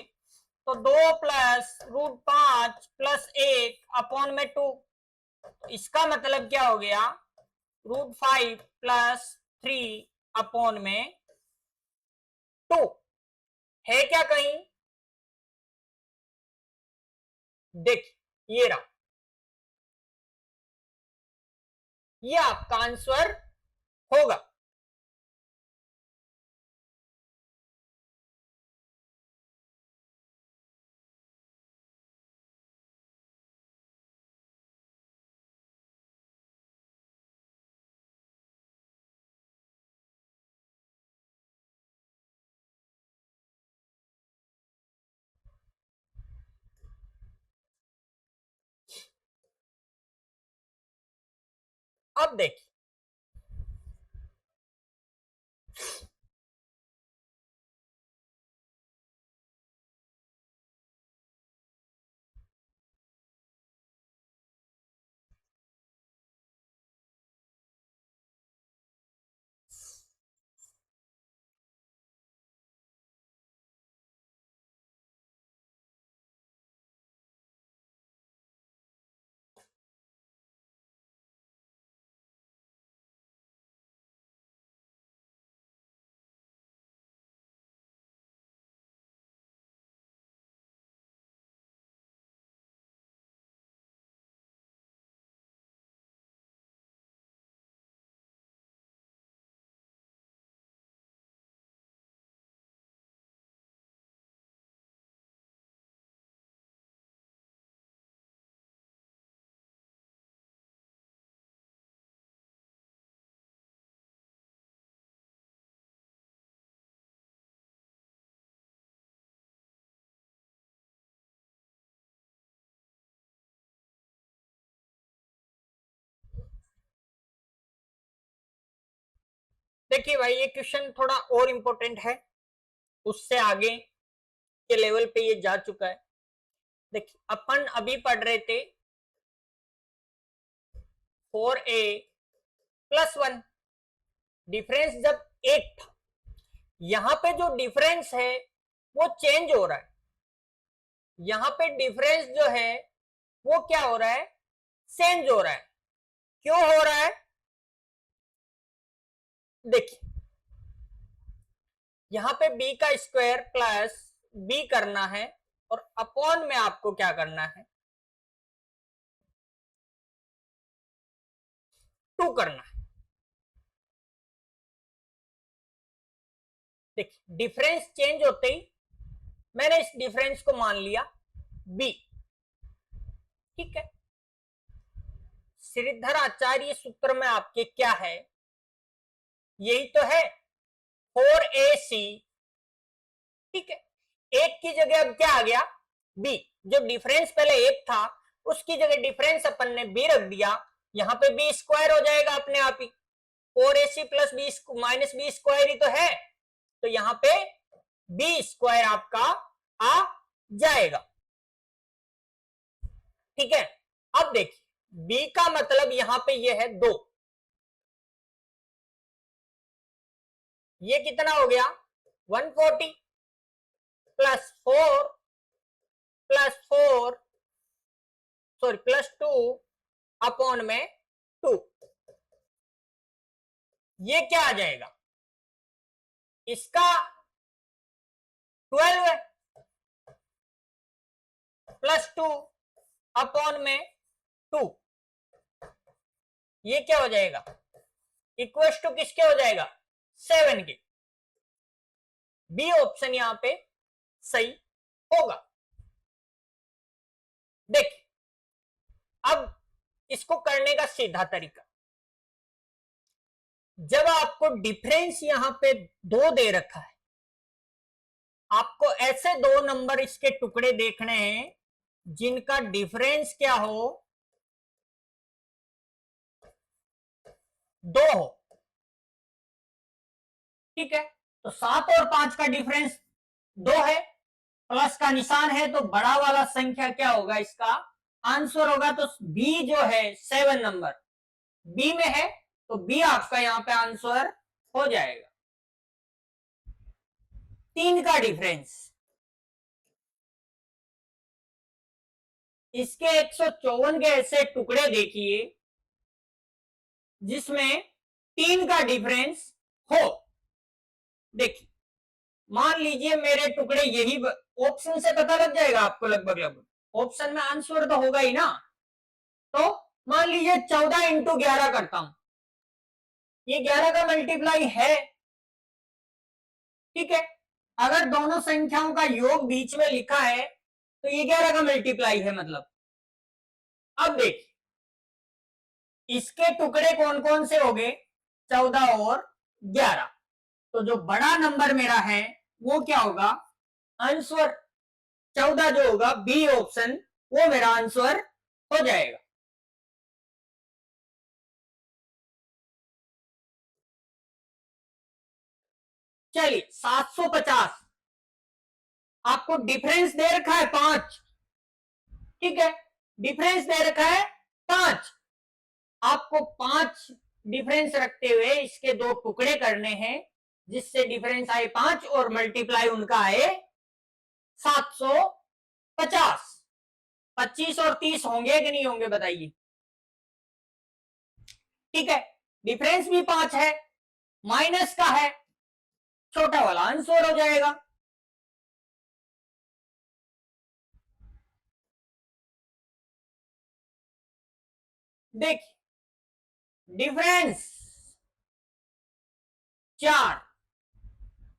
तो 2 + √5 + 1 अपॉन में 2, इसका मतलब क्या हो गया, √5 + 3 अपॉन में 2 है क्या कहीं, देख ये रहा, ये आपका आंसर होगा। अब देखिए देखिए भाई ये क्वेश्चन थोड़ा और इंपॉर्टेंट है, उससे आगे के लेवल पे ये जा चुका है। देखिए अपन अभी पढ़ रहे थे 4a + 1, डिफरेंस जब 8 था, यहां पे जो डिफरेंस है वो चेंज हो रहा है, यहां पे डिफरेंस जो है वो क्या हो रहा है, चेंज हो रहा है। क्यों हो रहा है, देखिए यहां पे b का स्क्वायर प्लस b करना है और अपॉन में आपको क्या करना है, 2 करना है। देखिए डिफरेंस चेंज होते ही मैंने इस डिफरेंस को मान लिया b, ठीक है। श्रीधर आचार्य सूत्र में आपके क्या है, यही तो है 4ac, ठीक है। एक की जगह अब क्या आ गया, b, जो डिफरेंस पहले 1 था उसकी जगह डिफरेंस अपन ने b रख दिया, यहां पे b स्क्वायर हो जाएगा अपने आप ही, 4ac + b - b स्क्वायर ही तो है, तो यहां पे b स्क्वायर आपका आ जाएगा, ठीक है। अब देखिए b का मतलब यहां पे ये है 2, ये कितना हो गया 140 +4 +4 सॉरी +2 अपॉन में 2, ये क्या आ जाएगा, इसका 12 है +2 अपॉन में 2, ये क्या हो जाएगा, इक्वल टू किसके हो जाएगा 7 के। बी ऑप्शन यहां पे सही होगा। देखिए अब इसको करने का सीधा तरीका, जब आपको डिफरेंस यहां पे 2 दे रखा है, आपको ऐसे 2 नंबर इसके टुकड़े देखने हैं जिनका डिफरेंस क्या हो 2 हो। ठीक है, तो 7 और 5 का डिफरेंस 2 है, प्लस का निशान है, तो बड़ा वाला संख्या क्या होगा, इसका आंसर होगा। तो बी जो है 7 नंबर बी में है, तो बी आपका यहां पे आंसर हो जाएगा। 3 का डिफरेंस, इसके 154 के ऐसे टुकड़े देखिए जिसमें 3 का डिफरेंस हो। देखिए, मान लीजिए मेरे टुकड़े यही, ऑप्शन से पता लग जाएगा आपको लगभग लगभग, ऑप्शन में आंसर तो होगा ही ना। तो मान लीजिए 14 इंटू 11 करता हूं, ये 11 का मल्टीप्लाई है। ठीक है, अगर दोनों संख्याओं का योग बीच में लिखा है तो ये 11 का मल्टीप्लाई है मतलब। अब देखिए, इसके टुकड़े कौन कौन से हो गए, 14 और 11। तो जो बड़ा नंबर मेरा है वो क्या होगा, आंसर 14 जो होगा, बी ऑप्शन, वो मेरा आंसर हो जाएगा। चलिए 750, आपको डिफरेंस दे रखा है 5। ठीक है, डिफरेंस दे रखा है 5, आपको 5 डिफरेंस रखते हुए इसके 2 टुकड़े करने हैं, जिससे डिफरेंस आए 5 और मल्टीप्लाई उनका आए 750। 25 और 30 होंगे कि नहीं होंगे बताइए। ठीक है, डिफरेंस भी 5 है, माइनस का है, छोटा वाला आंसर हो जाएगा। देखिए, डिफरेंस 4।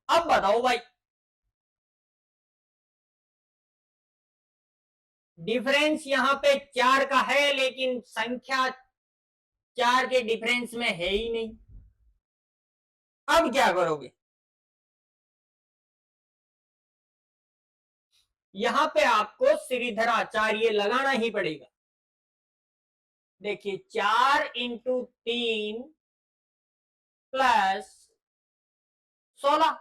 अब बताओ भाई, डिफरेंस यहां पे 4 का है, लेकिन संख्या 4 के डिफरेंस में है ही नहीं। अब क्या करोगे, यहां पे आपको श्रीधर आचार्य लगाना ही पड़ेगा। देखिए, 4 इंटू 3 प्लस 16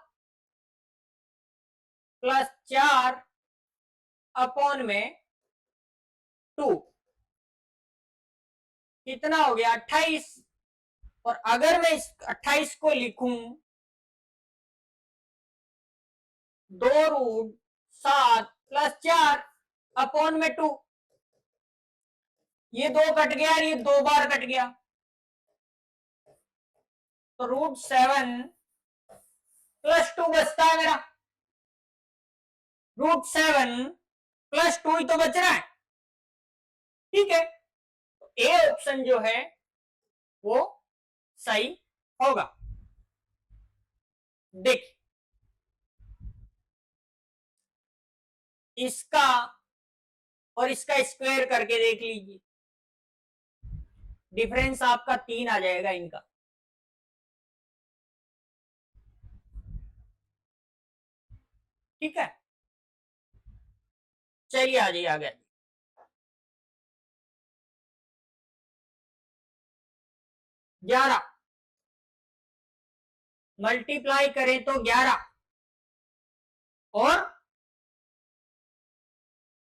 प्लस 4 अपॉन में 2, कितना हो गया 28। और अगर मैं इस 28 को लिखूं 2√7 प्लस 4 अपॉन में 2, ये 2 कट गया और ये 2 बार कट गया, तो √7 प्लस 2 बचता है मेरा। √7 प्लस 2 ही तो बच रहा है। ठीक है, तो ए ऑप्शन जो है वो सही होगा। देख, इसका और इसका स्क्वायर करके देख लीजिए, डिफरेंस आपका 3 आ जाएगा इनका। ठीक है, चलिए आ जाइए आगे। 11 मल्टीप्लाई करें तो 11, और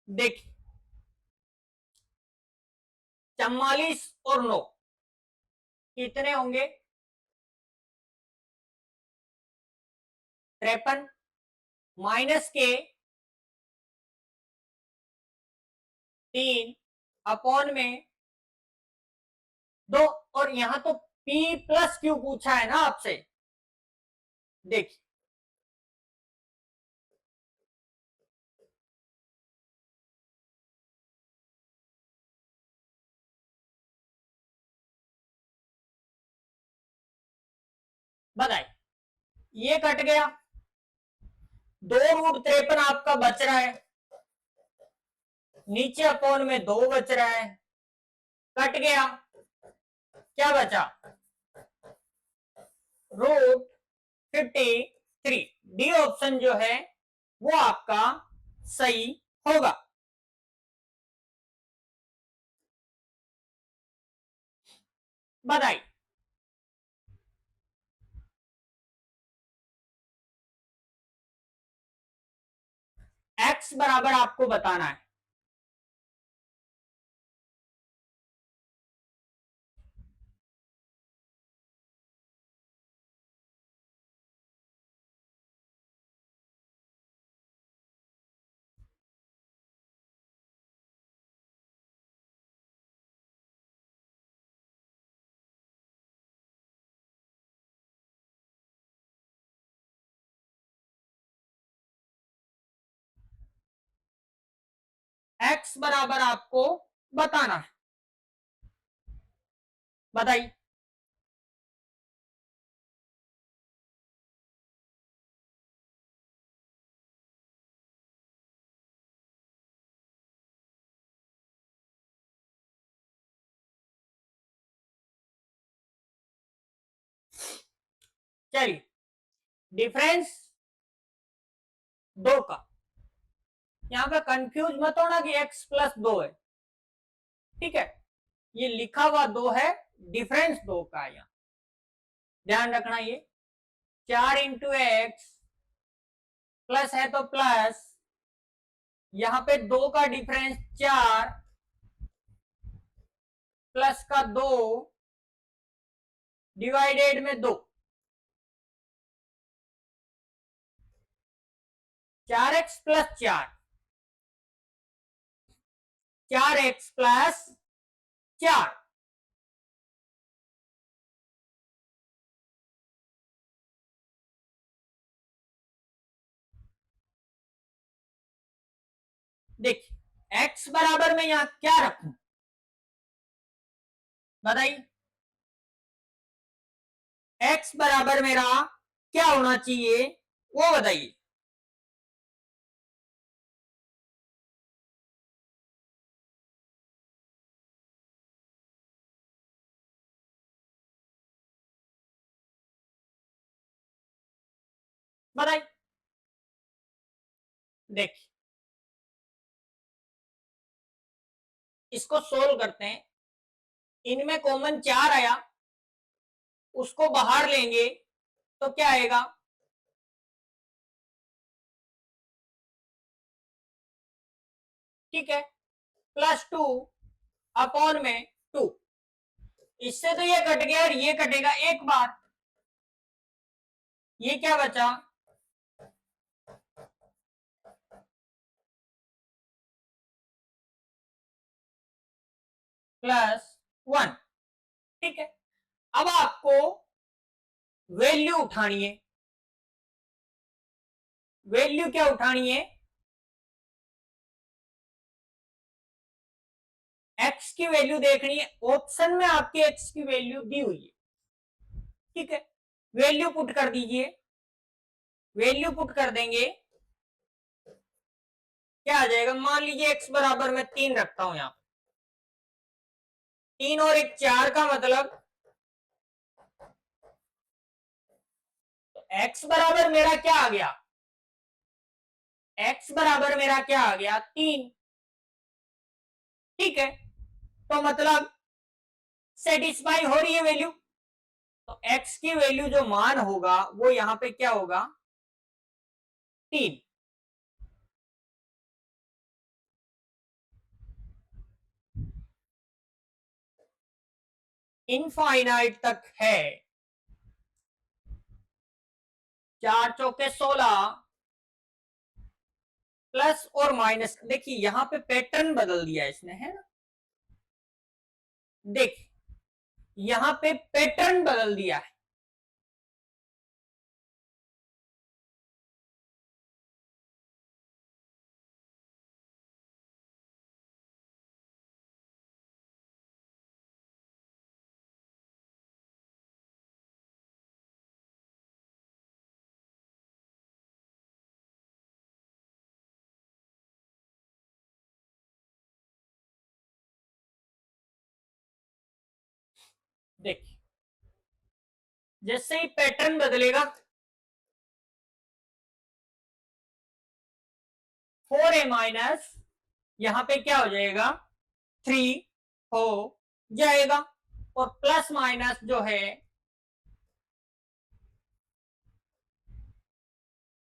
देखिए 44 और 9 कितने होंगे, 53, माइनस के 3 अपॉन में 2। और यहां तो P प्लस क्यू पूछा है ना आपसे। देखिए, बताइए, ये कट गया, 2√53 आपका बच रहा है, नीचे अपॉन में 2 बच रहा है, कट गया, क्या बचा, √53। डी ऑप्शन जो है वो आपका सही होगा। बताइए, एक्स बराबर आपको बताना है। एक्स बराबर आपको बताना है, बताइए। चलिए, डिफरेंस दो का, यहां पे कंफ्यूज मत होना कि x प्लस दो है, ठीक है, ये लिखा हुआ दो है, डिफरेंस दो का, यहां ध्यान रखना। ये 4 × x प्लस है तो प्लस, यहां पे दो का डिफरेंस 4 प्लस का 2 डिवाइडेड में 2, 4x प्लस 4, 4x प्लस 4, देखिए x बराबर में यहां क्या रखूं, बताइए। x बराबर मेरा क्या होना चाहिए वो बताइए। बताइए, देखिए इसको सोल्व करते हैं। इनमें कॉमन 4 आया, उसको बाहर लेंगे तो क्या आएगा, ठीक है, +2 अपॉन में 2, इससे तो ये कट गया और ये कटेगा एक बार, ये क्या बचा, +1, ठीक है। अब आपको वैल्यू उठानी है, वैल्यू क्या उठानी है, x की वैल्यू देखनी है, ऑप्शन में आपके x की वैल्यू दी हुई है, ठीक है, वैल्यू पुट कर दीजिए, वैल्यू पुट कर देंगे, क्या आ जाएगा, मान लीजिए x बराबर मैं 3 रखता हूं, यहां 3 और 1 4 का मतलब, तो x बराबर मेरा क्या आ गया, x बराबर मेरा क्या आ गया 3, ठीक है, तो मतलब सेटिस्फाई हो रही है वैल्यू, तो x की वैल्यू जो मान होगा वो यहां पे क्या होगा 3, इनफाइनाइट तक है, 4 चौके 16 प्लस और माइनस, देखिए यहां पे पैटर्न बदल दिया इसने, है ना, देखिए यहां पे पैटर्न बदल दिया है, देखिए जैसे ही पैटर्न बदलेगा 4a माइनस, यहां पे क्या हो जाएगा 3 हो जाएगा, और प्लस माइनस जो है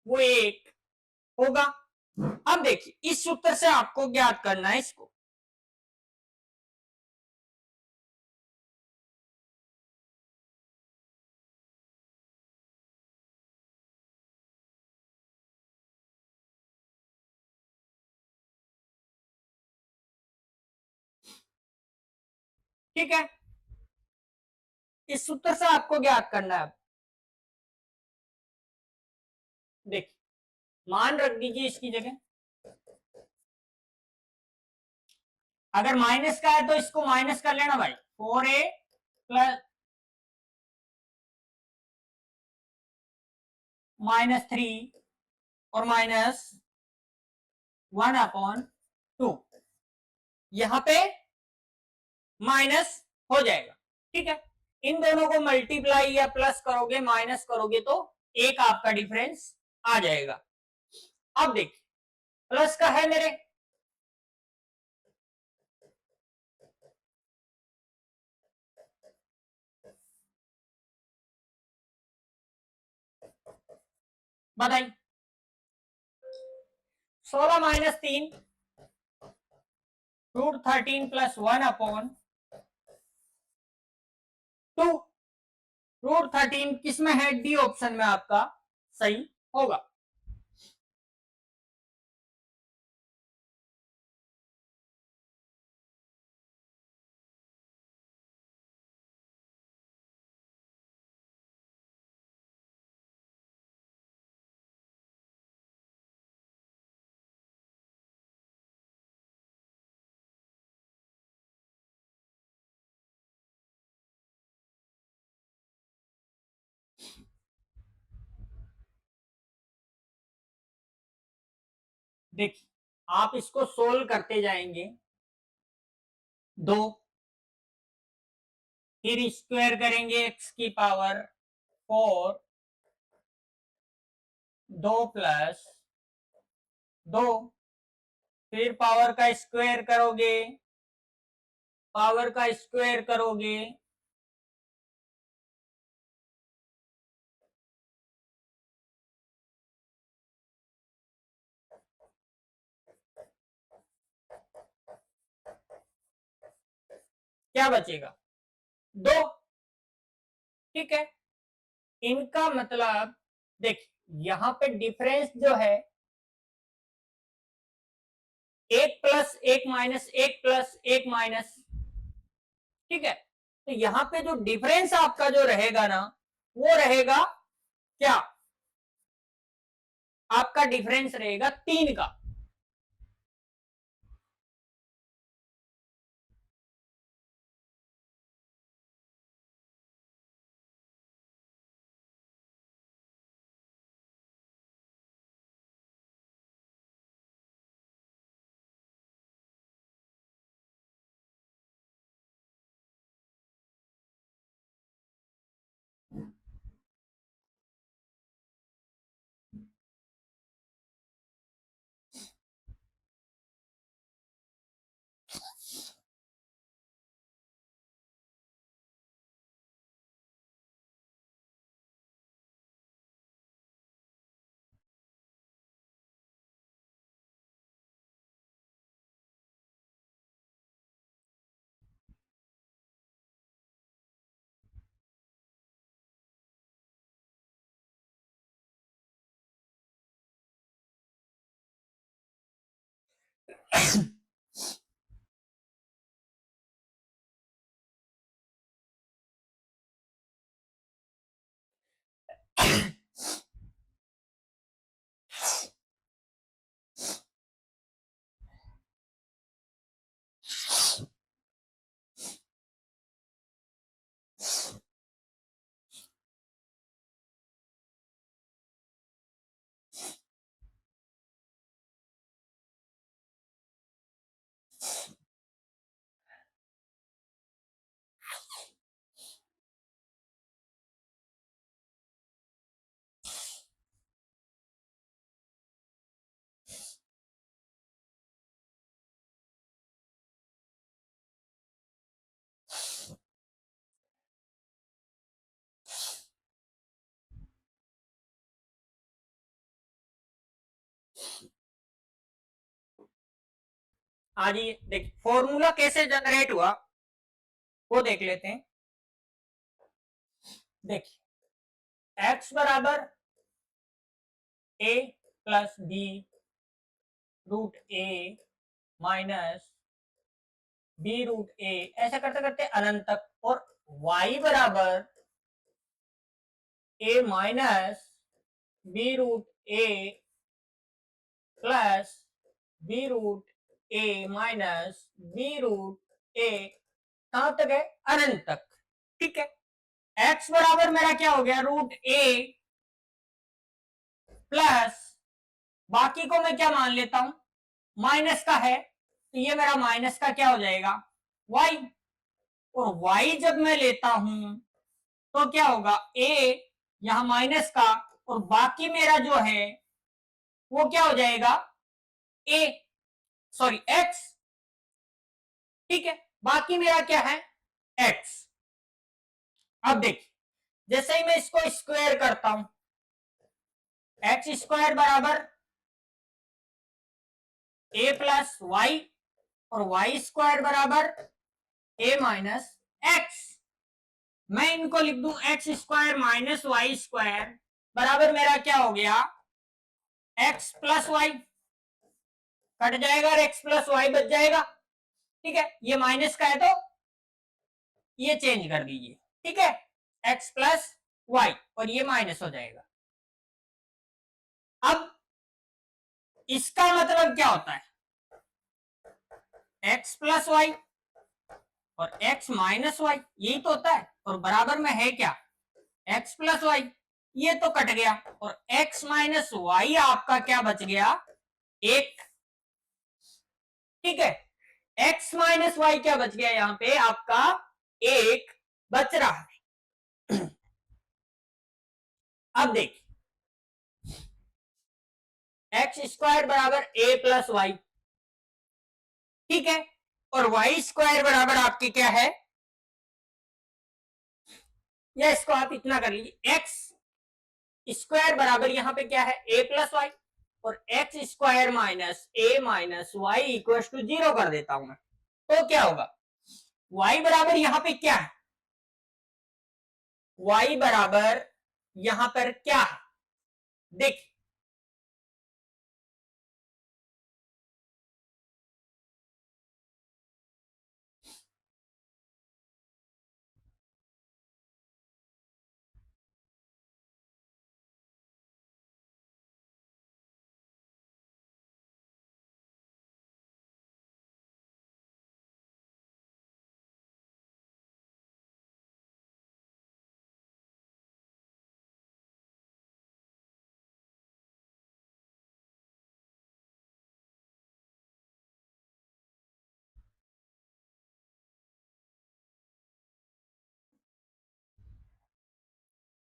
वो 1 होगा, अब देखिए इस सूत्र से आपको ज्ञात करना है इसको। ठीक है, इस सूत्र से आपको ज्ञात करना है। देखिए मान रख दीजिए इसकी जगह, अगर माइनस का है तो इसको माइनस कर लेना भाई, 4a प्लस -3 और -1/2, यहां पे माइनस हो जाएगा। ठीक है, इन दोनों को मल्टीप्लाई या प्लस करोगे माइनस करोगे तो एक आपका डिफरेंस आ जाएगा। अब देखिए प्लस का है मेरे, बताइए 16 - 3 √13 + 1/2। √13 किसमें है, डी ऑप्शन में आपका सही होगा। देखिए आप इसको सोल्व करते जाएंगे, 2 फिर स्क्वायर करेंगे x⁴, 2 + 2, फिर पावर का स्क्वायर करोगे, पावर का स्क्वायर करोगे, क्या बचेगा, 2। ठीक है, इनका मतलब देखिए यहां पे डिफरेंस जो है 1 + 1 - 1 + 1 माइनस। ठीक है, तो यहां पे जो डिफरेंस आपका जो रहेगा ना, वो रहेगा क्या, आपका डिफरेंस रहेगा 3 का। हाँ जी, देखिए फॉर्मूला कैसे जनरेट हुआ वो देख लेते हैं। देखिए x बराबर a plus B root A minus B root A, ऐसा करते करते अनंत तक, और y बराबर a minus B root A plus B root A minus B root A, कहां तक है? अनंत तक। ठीक है, x बराबर मेरा क्या हो गया? रूट ए प्लस, बाकी को मैं क्या मान लेता हूं? माइनस का है, तो ये मेरा माइनस का क्या हो जाएगा? y। और y जब मैं लेता हूं तो क्या होगा? a यहां माइनस का, और बाकी मेरा जो है वो क्या हो जाएगा? a, sorry x। ठीक है, बाकी मेरा क्या है? x। अब देखिए, जैसे ही मैं इसको स्क्वायर करता हूं, एक्स स्क्वायर बराबर a प्लस वाई, और वाई स्क्वायर बराबर a माइनस एक्स। मैं इनको लिख दूं x square minus y square बराबर मेरा क्या हो गया? एक्स प्लस वाई, कट जाएगा और एक्स प्लस वाई बच जाएगा। ठीक है, ये माइनस का है तो ये चेंज कर दीजिए। ठीक है, एक्स प्लस वाई, और ये माइनस हो जाएगा। अब इसका मतलब क्या होता है? एक्स प्लस वाई और एक्स माइनस वाई, यही तो होता है। और बराबर में है क्या? एक्स प्लस वाई, ये तो कट गया, और एक्स माइनस वाई आपका क्या बच गया? एक। ठीक है, एक्स माइनस वाई क्या बच गया? यहां पे आपका एक बच रहा है। अब देखिए, एक्स स्क्वायर बराबर ए प्लस वाई, ठीक है, और वाई स्क्वायर बराबर आपकी क्या है? या इसको आप इतना कर लीजिए, एक्स स्क्वायर बराबर यहां पे क्या है? ए प्लस वाई, और x square minus a minus y equal to 0 कर देता हूं मैं, तो क्या होगा? y बराबर यहां पे क्या है? y बराबर यहां पर क्या है? देख,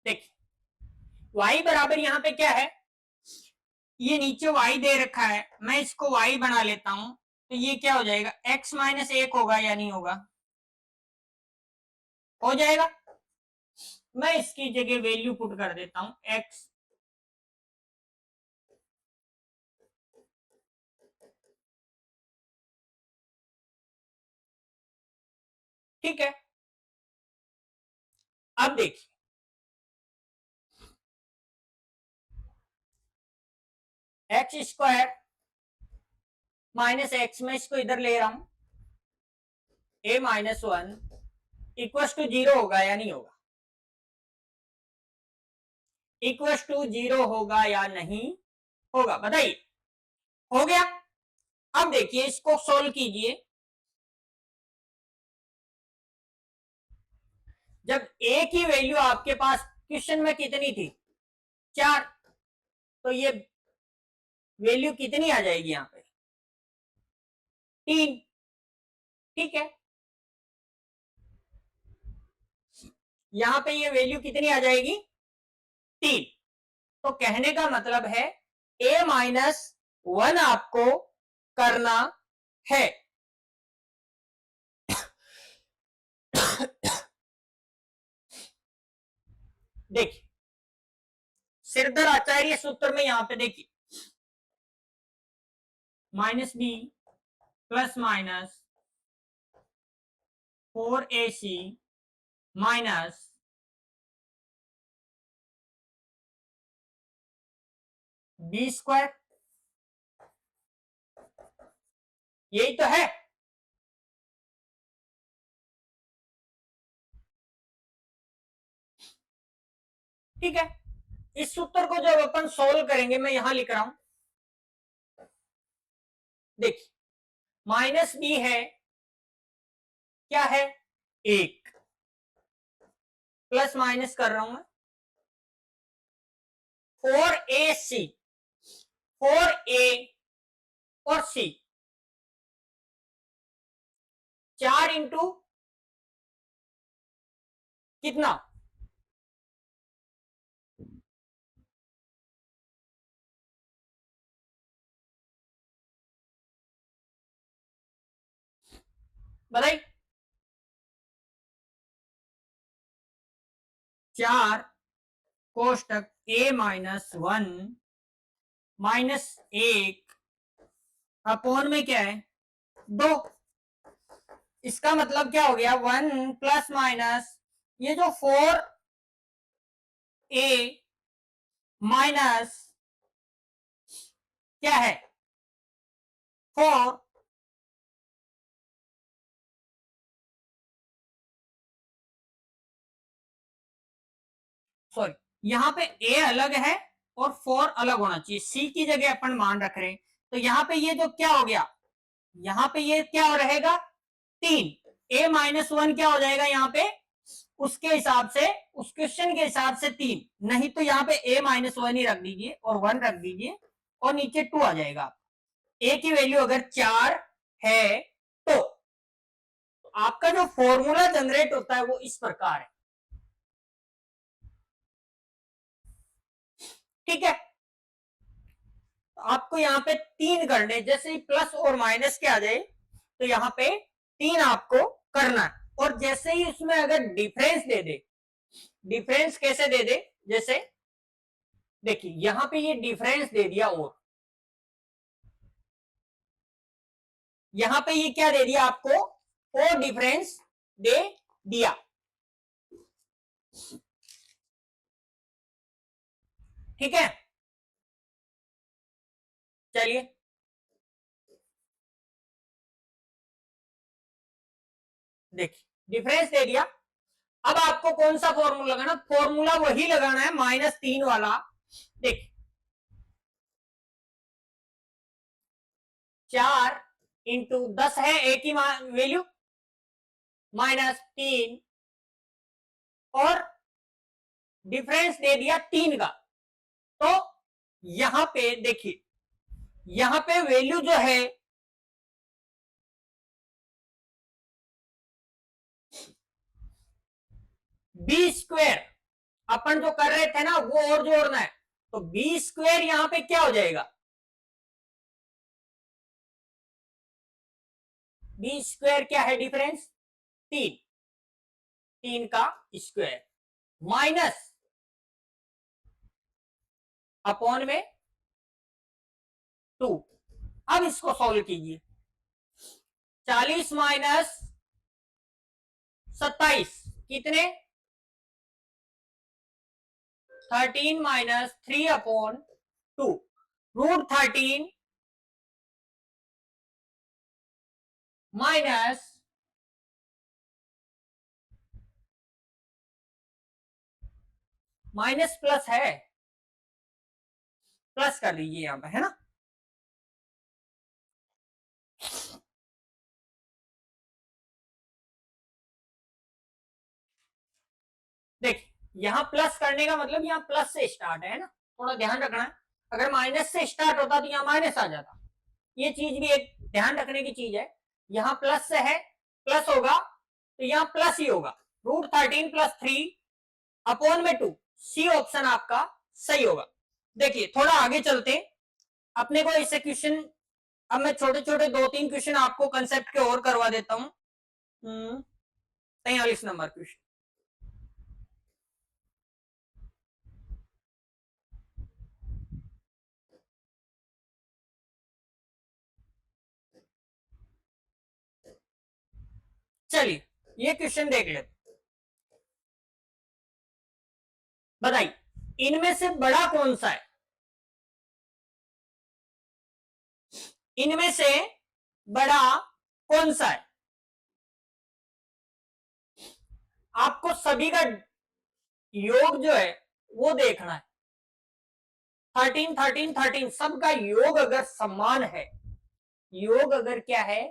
देख y बराबर यहां पे क्या है? ये नीचे y दे रखा है, मैं इसको y बना लेता हूं, तो ये क्या हो जाएगा? x माइनस एक होगा या नहीं होगा? हो जाएगा। मैं इसकी जगह वैल्यू पुट कर देता हूं x, ठीक है। अब देखिए, एक्स स्क्वायर माइनस एक्स, में इसको इधर ले रहा हूं, ए माइनस वन इक्वल टू 0 होगा या नहीं होगा? इक्वल टू 0 होगा या नहीं होगा? बताइए। हो गया। अब देखिए, इसको सोल्व कीजिए। जब ए की वैल्यू आपके पास क्वेश्चन में कितनी थी? 4, तो ये वैल्यू कितनी आ जाएगी यहां पे? 3। ठीक है, यहां पे ये वैल्यू कितनी आ जाएगी? 3। तो कहने का मतलब है a माइनस वन आपको करना है। देखिए, सिरधर आचार्य सूत्र में यहां पे देखिए, minus b plus minus 4ac minus b square, यही तो है। ठीक है, इस सूत्र को जब अपन सोल्व करेंगे, मैं यहां लिख रहा हूं, देखिए माइनस बी है, क्या है, एक, प्लस माइनस कर रहा हूं मैं, 4ac, 4a और c, 4 इंटू कितना, बताइए, 4 कोष्टक a माइनस 1 माइनस 1 अपोन में क्या है, 2। इसका मतलब क्या हो गया, 1 प्लस माइनस ये जो 4a माइनस क्या है, 4, सॉरी यहां पे a अलग है और 4 अलग होना चाहिए, c की जगह अपन मान रख रहे हैं, तो यहां पे ये जो क्या हो गया, यहां पे ये क्या रहेगा, 3, a माइनस 1 क्या हो जाएगा यहाँ पे, उसके हिसाब से, उस क्वेश्चन के हिसाब से 3, नहीं तो यहाँ पे a माइनस 1 ही रख दीजिए और 1 रख दीजिए और नीचे 2 आ जाएगा। a की वैल्यू अगर 4 है तो आपका जो फॉर्मूला जनरेट होता है वो इस प्रकार है। ठीक है, तो आपको यहाँ पे 3 करने, जैसे ही प्लस और माइनस के आ जाए तो यहाँ पे 3 आपको करना है, और जैसे ही उसमें अगर डिफरेंस दे दे, डिफरेंस कैसे दे दे, जैसे देखिए यहां पे ये डिफरेंस दे दिया, और यहां पे ये क्या दे दिया आपको, और डिफरेंस दे दिया। ठीक है, चलिए देखिए डिफरेंस दे दिया, अब आपको कौन सा फॉर्मूला लगाना, फॉर्मूला वही लगाना है -3 वाला। देखिए 4 इंटू 10 है एक ही वैल्यू, -3 और डिफरेंस दे दिया 3 का, तो यहां पे देखिए, यहां पे वैल्यू जो है बी स्क्वायर, अपन जो कर रहे थे ना वो और जोड़ना है, तो बी स्क्वायर यहां पे क्या हो जाएगा, बी स्क्वायर क्या है डिफरेंस, 3, 3 का स्क्वायर माइनस अपॉन में 2। अब इसको सॉल्व कीजिए, 40 माइनस 27 कितने, 13 minus 3 upon 2, √13 minus minus plus है, प्लस कर लीजिए यहां पे, है ना, देखिए यहां प्लस करने का मतलब यहां प्लस से स्टार्ट है ना, थोड़ा ध्यान रखना है, अगर माइनस से स्टार्ट होता तो यहां माइनस आ जाता, ये चीज भी एक ध्यान रखने की चीज है, यहां प्लस से है, प्लस होगा तो यहां प्लस ही होगा, √13 प्लस 3 अपॉन में 2, सी ऑप्शन आपका सही होगा। देखिए थोड़ा आगे चलते, अपने को इससे क्वेश्चन, अब मैं छोटे छोटे 2-3 क्वेश्चन आपको कंसेप्ट के और करवा देता हूं। 43 नंबर क्वेश्चन, चलिए ये क्वेश्चन देख लेते, बताइए इनमें से बड़ा कौन सा है, इनमें से बड़ा कौन सा है। आपको सभी का योग जो है वो देखना है। 13 13 13 सबका योग अगर समान है, योग अगर क्या है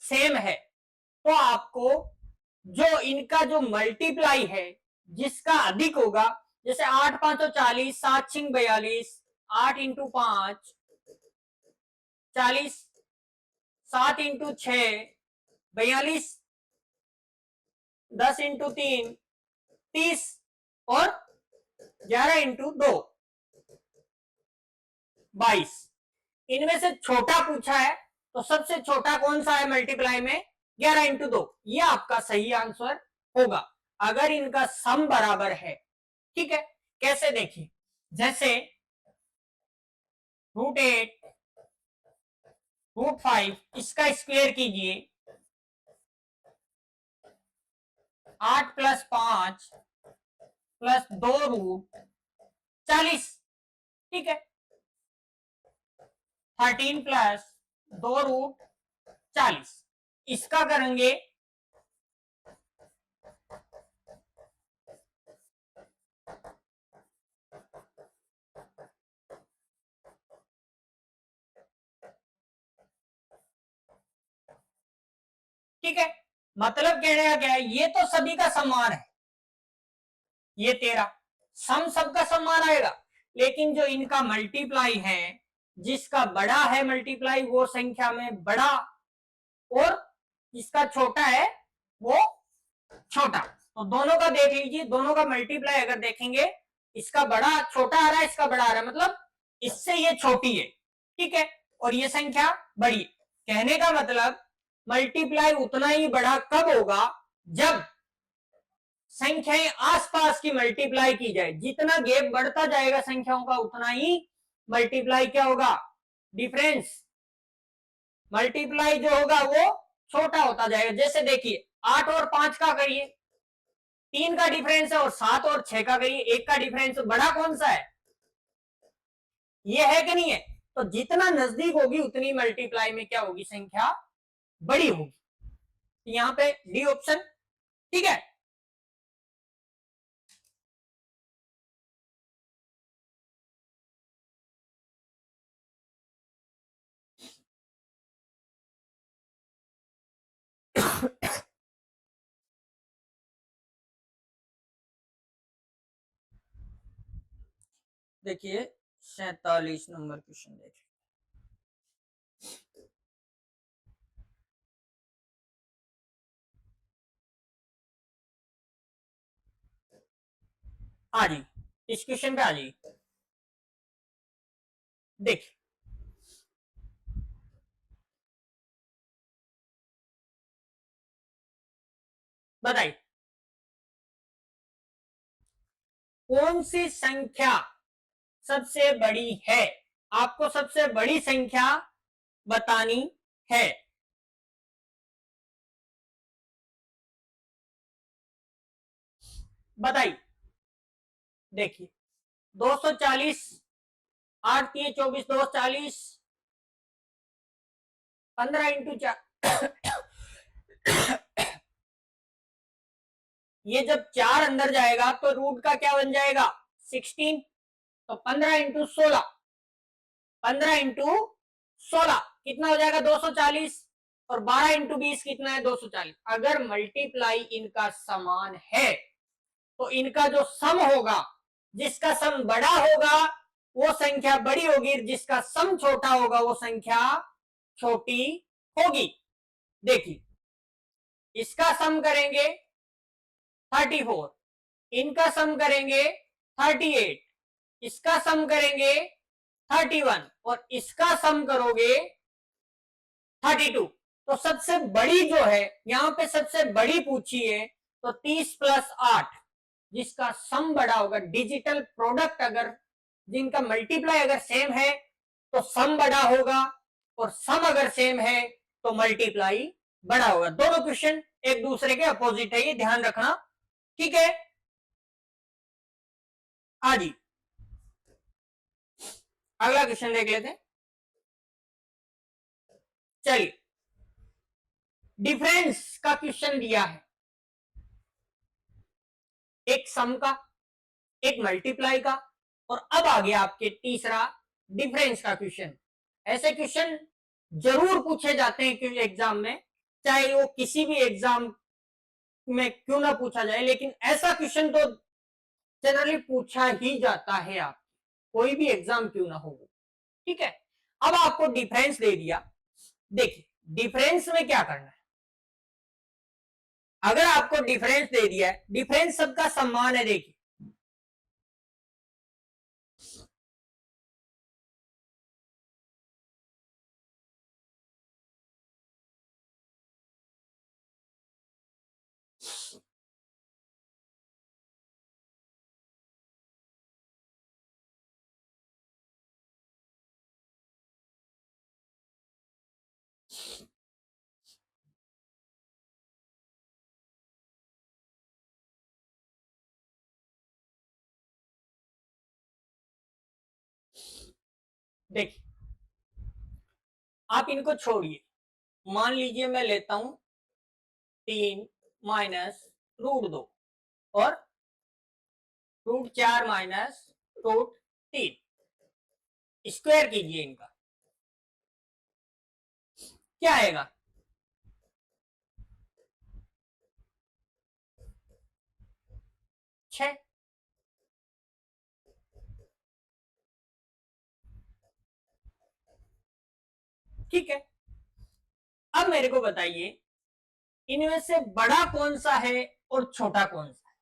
सेम है, तो आपको जो इनका जो मल्टीप्लाई है जिसका अधिक होगा, जैसे 8 5 40, 7 6 42, 8 इंटू 5 40, 7 इंटू 6 42, 10 इंटू 3 30 और 11 इंटू 2 22। इनमें से छोटा पूछा है, तो सबसे छोटा कौन सा है मल्टीप्लाई में, 11 इंटू 2, ये आपका सही आंसर होगा अगर इनका सम बराबर है। ठीक है, कैसे देखिए, जैसे √8 √5 इसका स्क्वायर कीजिए, 8 + 5 + 2 √40, ठीक है, 13 + 2 √40 इसका करेंगे ठीक है। मतलब कहने का क्या है, ये तो सभी का समान है, ये 13 सम सबका समान आएगा, लेकिन जो इनका मल्टीप्लाई है जिसका बड़ा है मल्टीप्लाई वो संख्या में बड़ा, और जिसका छोटा है वो छोटा। तो दोनों का देख लीजिए, दोनों का मल्टीप्लाई अगर देखेंगे, इसका बड़ा छोटा आ रहा है, इसका बड़ा आ रहा है, मतलब इससे ये छोटी है, ठीक है, और ये संख्या बड़ी। कहने का मतलब मल्टीप्लाई उतना ही बड़ा कब होगा, जब संख्याएं आसपास की मल्टीप्लाई की जाए, जितना गैप बढ़ता जाएगा संख्याओं का उतना ही मल्टीप्लाई क्या होगा, डिफरेंस मल्टीप्लाई जो होगा वो छोटा होता जाएगा। जैसे देखिए 8 और 5 का करिए, 3 का डिफरेंस है, और 7 और 6 का करिए, 1 का डिफरेंस, बड़ा कौन सा है, ये है कि नहीं है। तो जितना नजदीक होगी उतनी मल्टीप्लाई में क्या होगी, संख्या बड़ी होगी। यहां पे डी ऑप्शन ठीक है। देखिए 47 नंबर क्वेश्चन देखिए, आ जी इस क्वेश्चन पे आ जाइए। देखिए बताइए कौन सी संख्या सबसे बड़ी है, आपको सबसे बड़ी संख्या बतानी है। बताइए, देखिए 240, 8 3 24, 240, 15 इंटू 4 ये जब 4 अंदर जाएगा तो रूट का क्या बन जाएगा 16, तो 15 इंटू 16, 15 इंटू 16 कितना हो जाएगा 240, और 12 इंटू 20 कितना है 240। अगर मल्टीप्लाई इनका समान है तो इनका जो सम होगा, जिसका सम बड़ा होगा वो संख्या बड़ी होगी, जिसका सम छोटा होगा वो संख्या छोटी होगी। देखिए इसका सम करेंगे 34, इनका सम करेंगे 38, इसका सम करेंगे 31, और इसका सम करोगे 32। तो सबसे बड़ी जो है यहां पे सबसे बड़ी पूछी है, तो 30 + 8 जिसका सम बड़ा होगा, डिजिटल प्रोडक्ट अगर जिनका मल्टीप्लाई अगर सेम है तो सम बड़ा होगा, और सम अगर सेम है तो मल्टीप्लाई बड़ा होगा। दोनों क्वेश्चन एक दूसरे के अपोजिट है, ये ध्यान रखना, ठीक है। हाँ जी, अगला क्वेश्चन देख लेते हैं। चलिए, डिफरेंस का क्वेश्चन दिया है, एक सम का, एक मल्टीप्लाई का, और अब आ गया आपके तीसरा डिफरेंस का क्वेश्चन। ऐसे क्वेश्चन जरूर पूछे जाते हैं क्योंकि एग्जाम में, चाहे वो किसी भी एग्जाम में क्यों ना पूछा जाए, लेकिन ऐसा क्वेश्चन तो जनरली पूछा ही जाता है, आप कोई भी एग्जाम क्यों ना हो, ठीक है। अब आपको डिफरेंस दे दिया, देखिए डिफरेंस में क्या करना है। अगर आपको डिफरेंस दे दिया है, डिफरेंस सबका समान है, देखिए देखिए, आप इनको छोड़िए, मान लीजिए मैं लेता हूं 3 माइनस √2 और √4 माइनस √3, स्क्वायर कीजिए इनका, क्या आएगा? छह, ठीक है। अब मेरे को बताइए, इनमें से बड़ा कौन सा है और छोटा कौन सा है?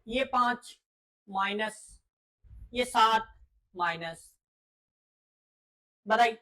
ये 5 माइनस ये 7 माइनस, बताइए।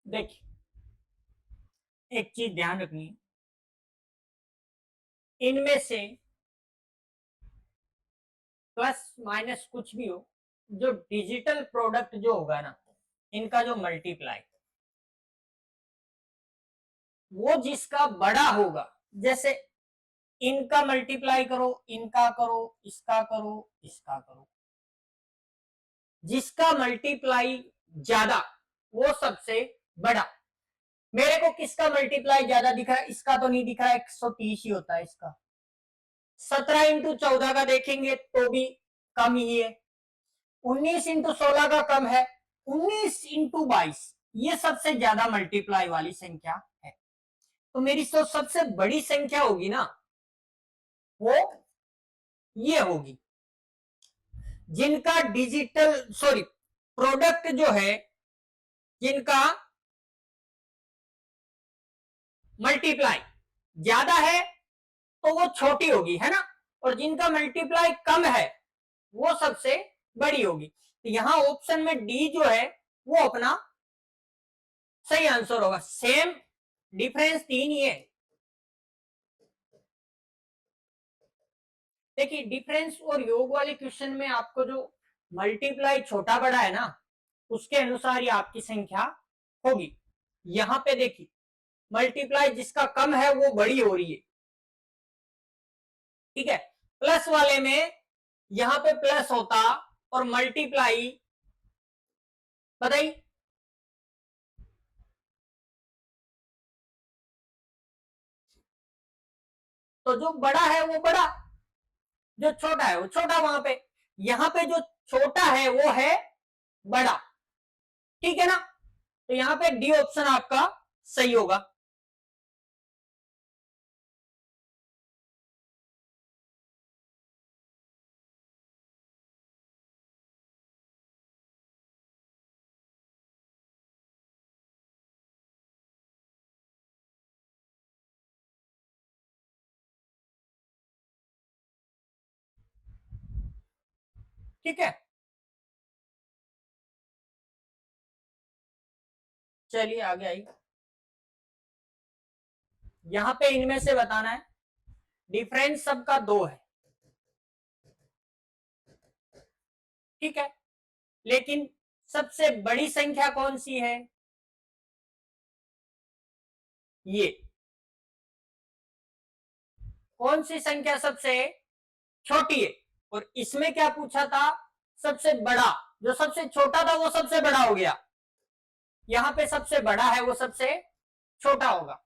देखिए, एक चीज ध्यान रखनी, इनमें से प्लस माइनस कुछ भी हो, जो डिजिटल प्रोडक्ट जो होगा ना, इनका जो मल्टीप्लाई, वो जिसका बड़ा होगा, जैसे इनका मल्टीप्लाई करो, इनका करो, इसका करो, इसका करो, जिसका मल्टीप्लाई ज्यादा वो सबसे बड़ा। मेरे को किसका मल्टीप्लाई ज्यादा दिख रहा है? इसका तो नहीं दिख रहा है, 130 ही होता है इसका। 17 इंटू 14 का देखेंगे तो भी कम ही है, 19 इंटू 16 का कम है, 19 इंटू 22 ये सबसे ज्यादा मल्टीप्लाई वाली संख्या है। तो मेरी तो सबसे बड़ी संख्या होगी ना, वो ये होगी, जिनका डिजिटल सॉरी प्रोडक्ट जो है, जिनका मल्टीप्लाई ज्यादा है तो वो छोटी होगी, है ना, और जिनका मल्टीप्लाई कम है वो सबसे बड़ी होगी। तो यहां ऑप्शन में डी जो है वो अपना सही आंसर होगा। सेम डिफरेंस 3 ही है। देखिए, डिफरेंस और योग वाले क्वेश्चन में आपको जो मल्टीप्लाई छोटा बड़ा है ना, उसके अनुसार ही आपकी संख्या होगी। यहां पे देखिए, मल्टीप्लाई जिसका कम है वो बड़ी हो रही है, ठीक है। प्लस वाले में यहां पे प्लस होता और मल्टीप्लाई, बताइए, तो जो बड़ा है वो बड़ा, जो छोटा है वो छोटा, वहां पे यहां पे जो छोटा है वो है बड़ा, ठीक है ना। तो यहां पे डी ऑप्शन आपका सही होगा। ठीक है, चलिए आगे आइए। यहां पे इनमें से बताना है, डिफरेंस सबका 2 है, ठीक है, लेकिन सबसे बड़ी संख्या कौन सी है? ये कौन सी संख्या सबसे छोटी है? और इसमें क्या पूछा था? सबसे बड़ा। जो सबसे छोटा था वो सबसे बड़ा हो गया, यहां पे सबसे बड़ा है वो सबसे छोटा होगा।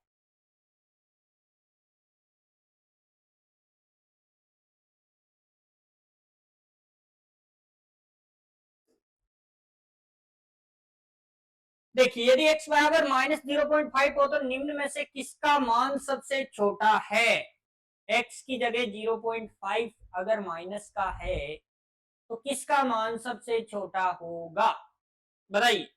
देखिए, यदि x बराबर -0.5 हो तो निम्न में से किसका मान सबसे छोटा है? x की जगह 0.5 अगर माइनस का है तो किसका मान सबसे छोटा होगा? बताइए।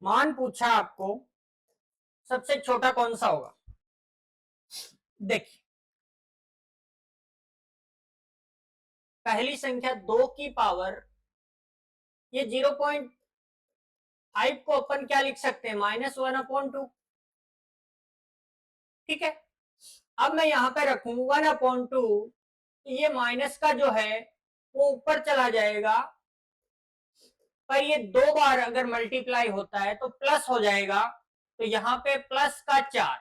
मान पूछा आपको, सबसे छोटा कौन सा होगा? देखिए, पहली संख्या 2 की पावर, ये 0.5 को अपन क्या लिख सकते हैं? -1/2। ठीक है, अब मैं यहां पे रखूं 1/2, ये माइनस का जो है वो ऊपर चला जाएगा, पर ये 2 बार अगर मल्टीप्लाई होता है तो प्लस हो जाएगा, तो यहां पे प्लस का 4।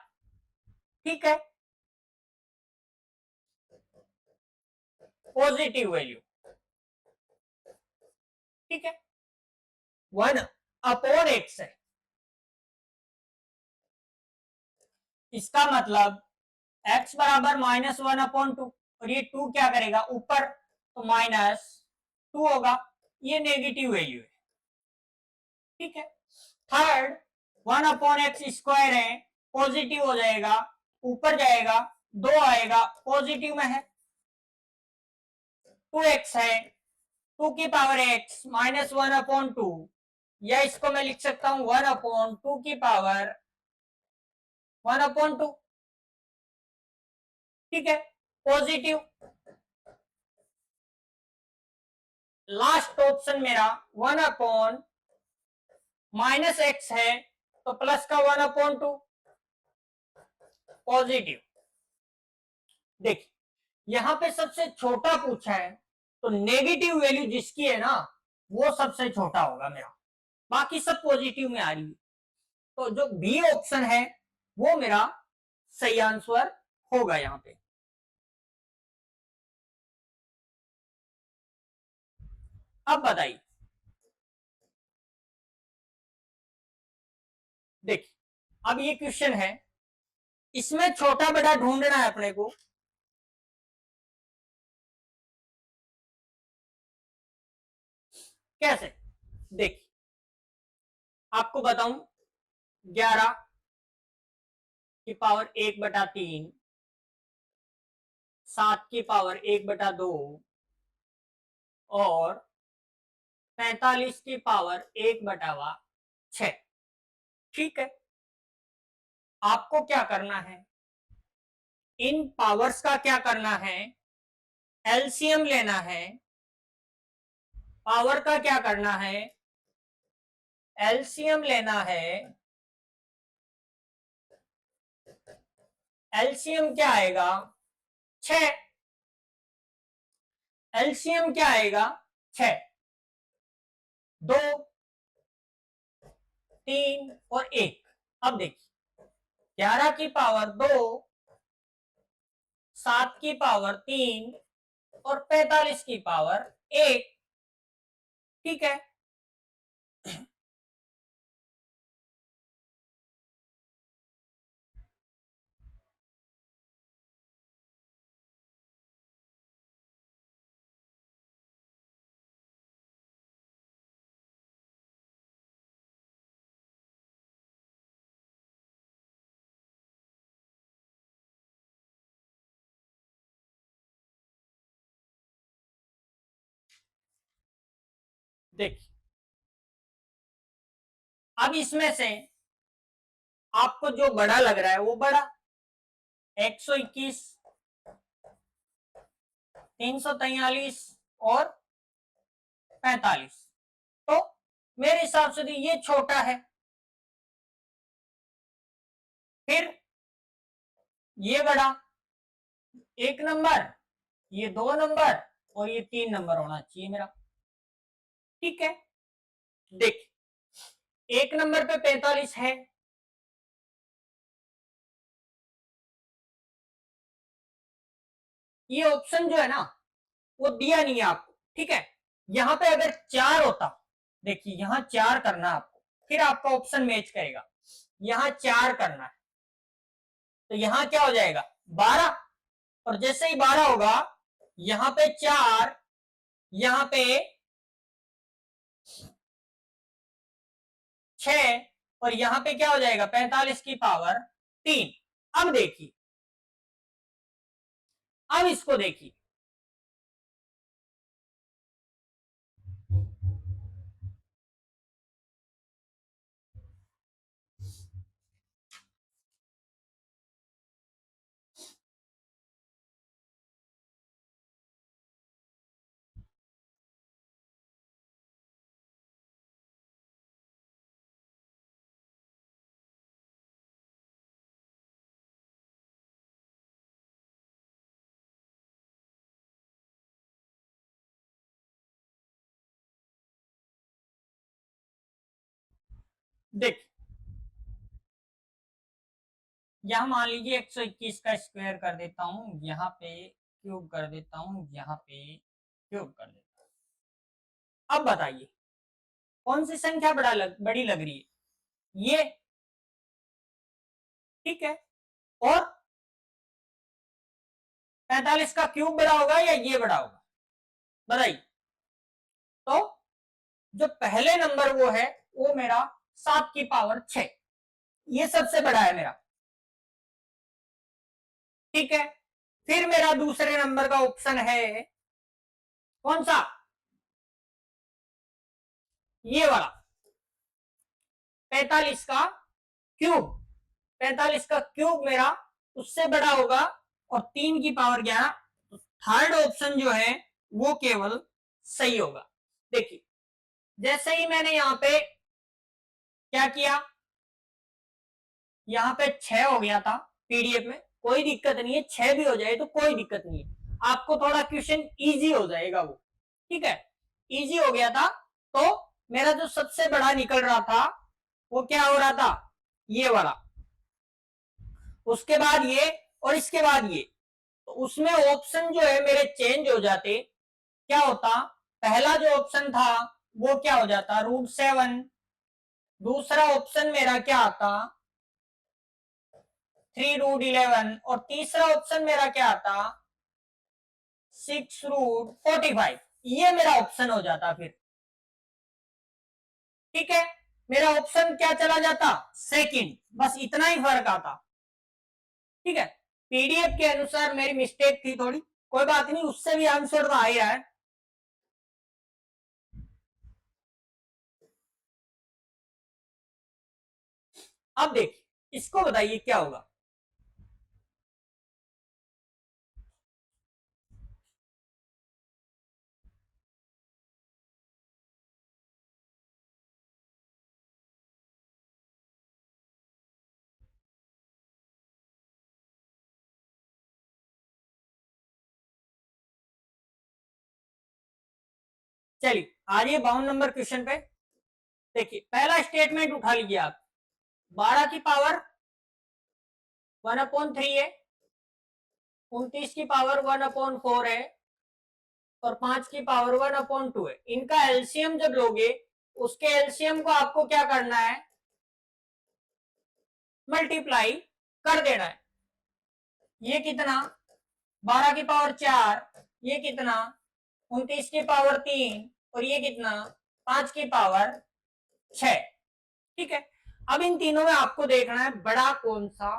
ठीक है, पॉजिटिव वैल्यू। ठीक है, 1/x है, इसका मतलब x बराबर -1/2, और ये 2 क्या करेगा ऊपर, तो -2 होगा, ये नेगेटिव वैल्यू है। ठीक है, थर्ड 1/x² है, पॉजिटिव हो जाएगा, ऊपर जाएगा, 2 आएगा, पॉजिटिव में है। 2x है, 2 की पावर x -1/2, या इसको मैं लिख सकता हूं 1/2 की पावर 1/2। ठीक है, पॉजिटिव। लास्ट ऑप्शन मेरा 1/-x है, तो प्लस का 1/2, पॉजिटिव। देखिए, यहां पे सबसे छोटा पूछा है, तो नेगेटिव वैल्यू जिसकी है ना वो सबसे छोटा होगा मेरा, बाकी सब पॉजिटिव में आ रही है, तो जो बी ऑप्शन है वो मेरा सही आंसर होगा यहां पे। अब बताइए, देखिए, अब ये क्वेश्चन है, इसमें छोटा बड़ा ढूंढना है अपने को। कैसे? देखिए, आपको बताऊं, 11 की पावर 1/3, 7 की पावर 1/2, और 45 की पावर 1/6। ठीक है, आपको क्या करना है, इन पावर्स का क्या करना है, एलसीएम लेना है, पावर का क्या करना है, एलसीएम लेना है। एलसीएम क्या आएगा, 6। एलसीएम क्या आएगा, 6, 2, 3 और 1। अब देखिए 11 की पावर 2, 7 की पावर 3 और 45 की पावर 1। ठीक है, देखिए अब इसमें से आपको जो बड़ा लग रहा है वो बड़ा, 121, 343 और 45। तो मेरे हिसाब से तो ये छोटा है। फिर ये बड़ा, 1 नंबर, ये 2 नंबर और ये 3 नंबर होना चाहिए मेरा। ठीक है, देख 1 नंबर पे 45 है, ये ऑप्शन जो है ना वो दिया नहीं है आपको। ठीक है, यहां पे अगर 4 होता, देखिए यहां 4 करना है आपको, फिर आपका ऑप्शन मैच करेगा। यहां 4 करना है तो यहां क्या हो जाएगा, 12। और जैसे ही 12 होगा, यहां पे 4, यहां पे 6 और यहां पे क्या हो जाएगा, 45 की पावर 3। अब देखिए, अब इसको देखिए, देख यहां मान लीजिए 121 का स्क्वायर कर देता हूं, यहाँ पे क्यूब कर देता हूं, यहाँ पे क्यूब कर देता हूं। अब बताइए कौन सी संख्या बड़ी लग रही है, ये। ठीक है, और 45 का क्यूब बड़ा होगा या ये बड़ा होगा, बताइए। तो जो पहले नंबर वो है, वो मेरा 7 की पावर 6, ये सबसे बड़ा है मेरा। ठीक है, फिर मेरा दूसरे नंबर का ऑप्शन है कौन सा, ये वाला, 45 का क्यूब। 45 का क्यूब मेरा उससे बड़ा होगा और 3 की पावर 11। तो थर्ड ऑप्शन जो है वो केवल सही होगा। देखिए जैसे ही मैंने यहां पे क्या किया, यहां पे 6 हो गया था पीडीएफ में, कोई दिक्कत नहीं है, 6 भी हो जाए तो कोई दिक्कत नहीं है, आपको थोड़ा क्वेश्चन इजी हो जाएगा वो। ठीक है, इजी हो गया था। तो मेरा जो सबसे बड़ा निकल रहा था वो क्या हो रहा था, ये वाला, उसके बाद ये और इसके बाद ये। तो उसमें ऑप्शन जो है मेरे चेंज हो जाते। क्या होता, पहला जो ऑप्शन था वो क्या हो जाता, √7। दूसरा ऑप्शन मेरा क्या आता, 3√11। और तीसरा ऑप्शन मेरा क्या आता, 6√45। ये मेरा ऑप्शन हो जाता फिर। ठीक है, मेरा ऑप्शन क्या चला जाता, सेकंड, बस इतना ही फर्क आता। ठीक है, पीडीएफ के अनुसार मेरी मिस्टेक थी थोड़ी, कोई बात नहीं, उससे भी आंसर तो आ ही रहा है। अब देखिए इसको बताइए क्या होगा। चलिए आ रही है 52 नंबर क्वेश्चन पे। देखिए पहला स्टेटमेंट उठा लीजिए आप, 12 की पावर 1/3 है, 29 की पावर 1/4 है और 5 की पावर 1/2 है। इनका एलसीएम जब लोगे, उसके एलसीएम को आपको क्या करना है, मल्टीप्लाई कर देना है। ये कितना, 12 की पावर 4, ये कितना 29 की पावर 3 और ये कितना 5 की पावर 6। ठीक है, अब इन तीनों में आपको देखना है बड़ा कौन सा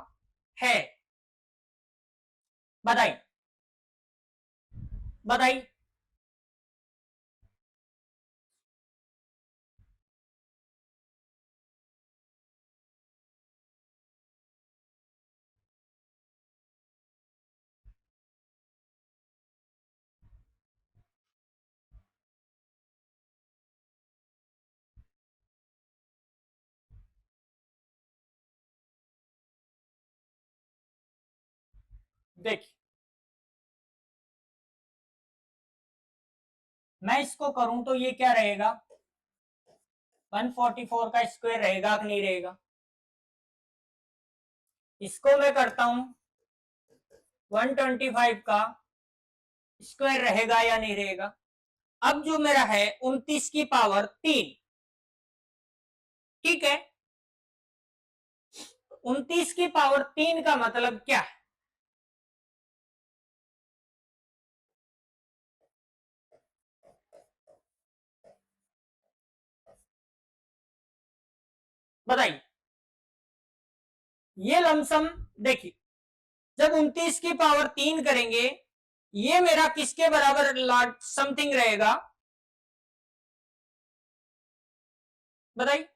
है। बताइए बताइए। देखिए मैं इसको करूं तो ये क्या रहेगा, 144 का स्क्वायर रहेगा कि नहीं रहेगा। इसको मैं करता हूं 125 का स्क्वायर रहेगा या नहीं रहेगा। अब जो मेरा है 29 की पावर 3, ठीक है, 29 की पावर 3 का मतलब क्या है, बताइए। ये लमसम देखिए, जब 29 की पावर 3 करेंगे, ये मेरा किसके बराबर समथिंग रहेगा, बताइए।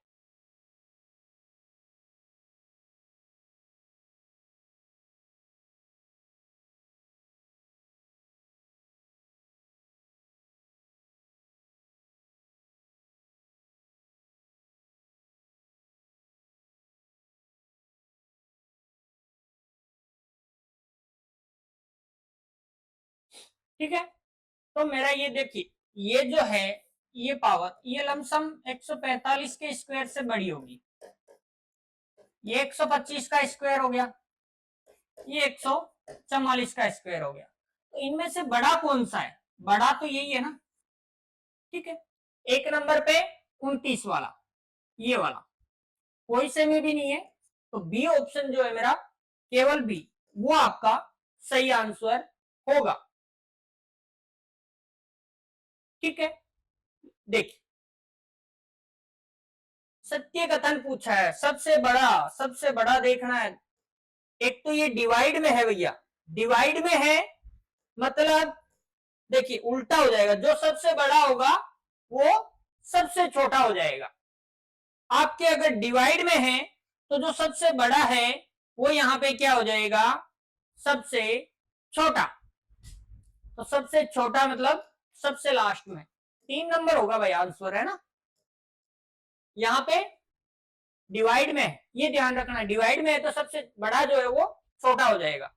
ठीक है, तो मेरा ये देखिए, ये जो है ये पावर, ये लमसम 145 के स्क्वायर से बड़ी होगी। ये 125 का स्क्वायर हो गया, ये 144 का स्क्वायर हो गया। तो इनमें से बड़ा कौन सा है, बड़ा तो यही है ना। ठीक है, एक नंबर पे 29 वाला, ये वाला कोई से में भी नहीं है, तो बी ऑप्शन जो है मेरा, केवल बी, वो आपका सही आंसर होगा। ठीक है, देखिए सत्य कथन पूछा है, सबसे बड़ा देखना है। एक तो ये डिवाइड में है भैया, डिवाइड में है मतलब देखिए उल्टा हो जाएगा, जो सबसे बड़ा होगा वो सबसे छोटा हो जाएगा। आपके अगर डिवाइड में है तो जो सबसे बड़ा है वो यहां पे क्या हो जाएगा, सबसे छोटा। तो सबसे छोटा मतलब सबसे लास्ट में 3 नंबर होगा भाई आंसर, है ना। यहाँ पे डिवाइड में है, ये ध्यान रखना, डिवाइड में है तो सबसे बड़ा जो है वो छोटा हो जाएगा।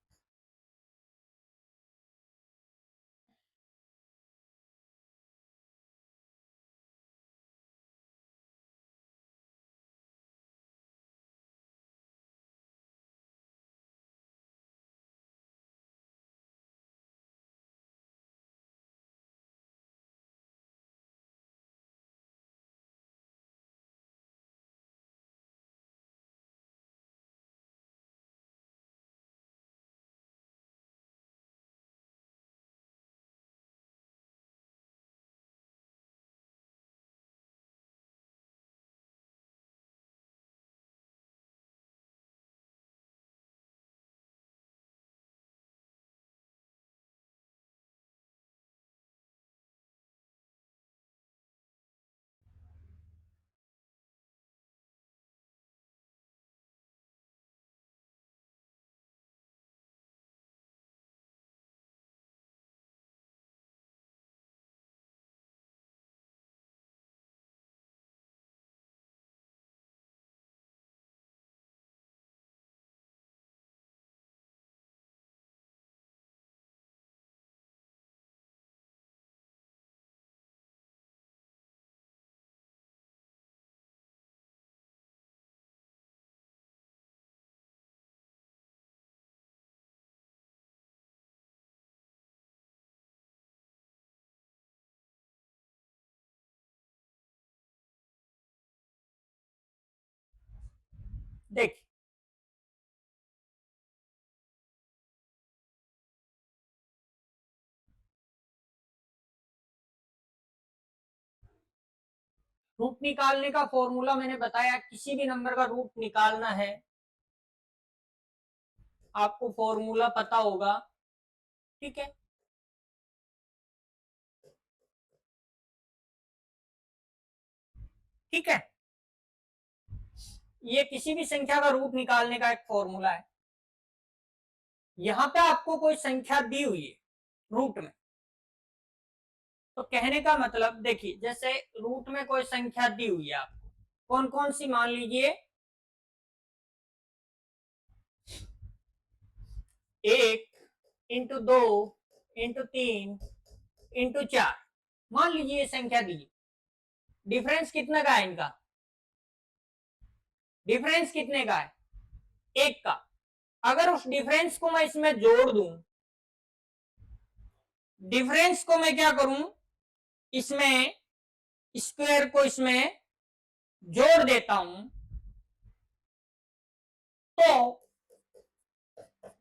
देखिए रूट निकालने का फॉर्मूला मैंने बताया, किसी भी नंबर का रूट निकालना है आपको फॉर्मूला पता होगा, ठीक है। ठीक है, ये किसी भी संख्या का रूट निकालने का एक फॉर्मूला है। यहां पे आपको कोई संख्या दी हुई है रूट में, तो कहने का मतलब देखिए, जैसे रूट में कोई संख्या दी हुई है आपको, कौन कौन सी, मान लीजिए 1 × 2 × 3 × 4, मान लीजिए ये संख्या दी। डिफरेंस कितना का है इनका, डिफरेंस कितने का है, 1 का। अगर उस डिफरेंस को मैं इसमें जोड़ दूं, डिफरेंस को मैं क्या करूं, इसमें स्क्वायर को इसमें जोड़ देता हूं, तो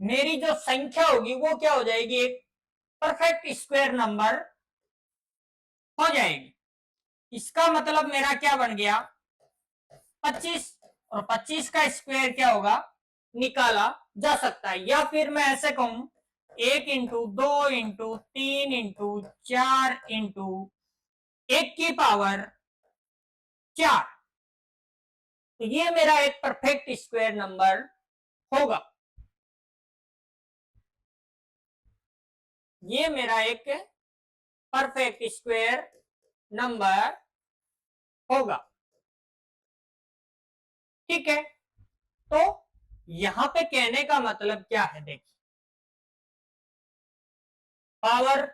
मेरी जो संख्या होगी वो क्या हो जाएगी, एक परफेक्ट स्क्वायर नंबर हो जाएगी। इसका मतलब मेरा क्या बन गया, 25, और 25 का स्क्वायर क्या होगा, निकाला जा सकता है। या फिर मैं ऐसे कहूं 1 × 2 × 3 × 4 तो ये मेरा एक परफेक्ट स्क्वायर नंबर होगा। ये मेरा एक परफेक्ट स्क्वायर नंबर होगा, ठीक है। तो यहां पे कहने का मतलब क्या है, देखिए पावर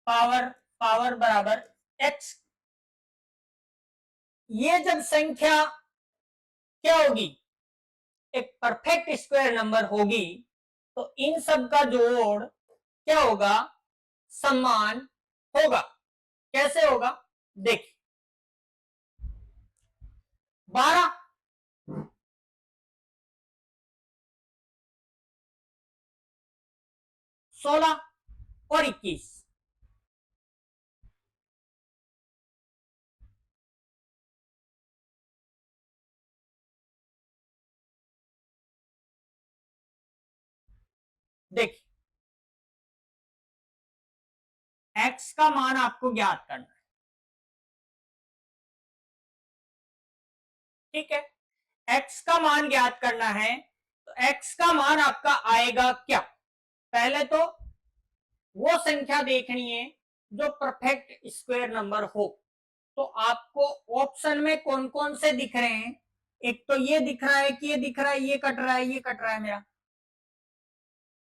पावर पावर बराबर x, ये जब संख्या क्या होगी, एक परफेक्ट स्क्वायर नंबर होगी, तो इन सब का जोड़ क्या होगा, समान होगा। कैसे होगा, देखिए 12, 16 और 21, देखिए x का मान आपको ज्ञात करना है, ठीक है। x का मान ज्ञात करना है, तो x का मान आपका आएगा क्या, पहले तो वो संख्या देखनी है जो परफेक्ट स्क्वायर नंबर हो। तो आपको ऑप्शन में कौन कौन से दिख रहे हैं, एक तो ये दिख रहा है कि ये दिख रहा है, ये कट रहा है, ये कट रहा है मेरा,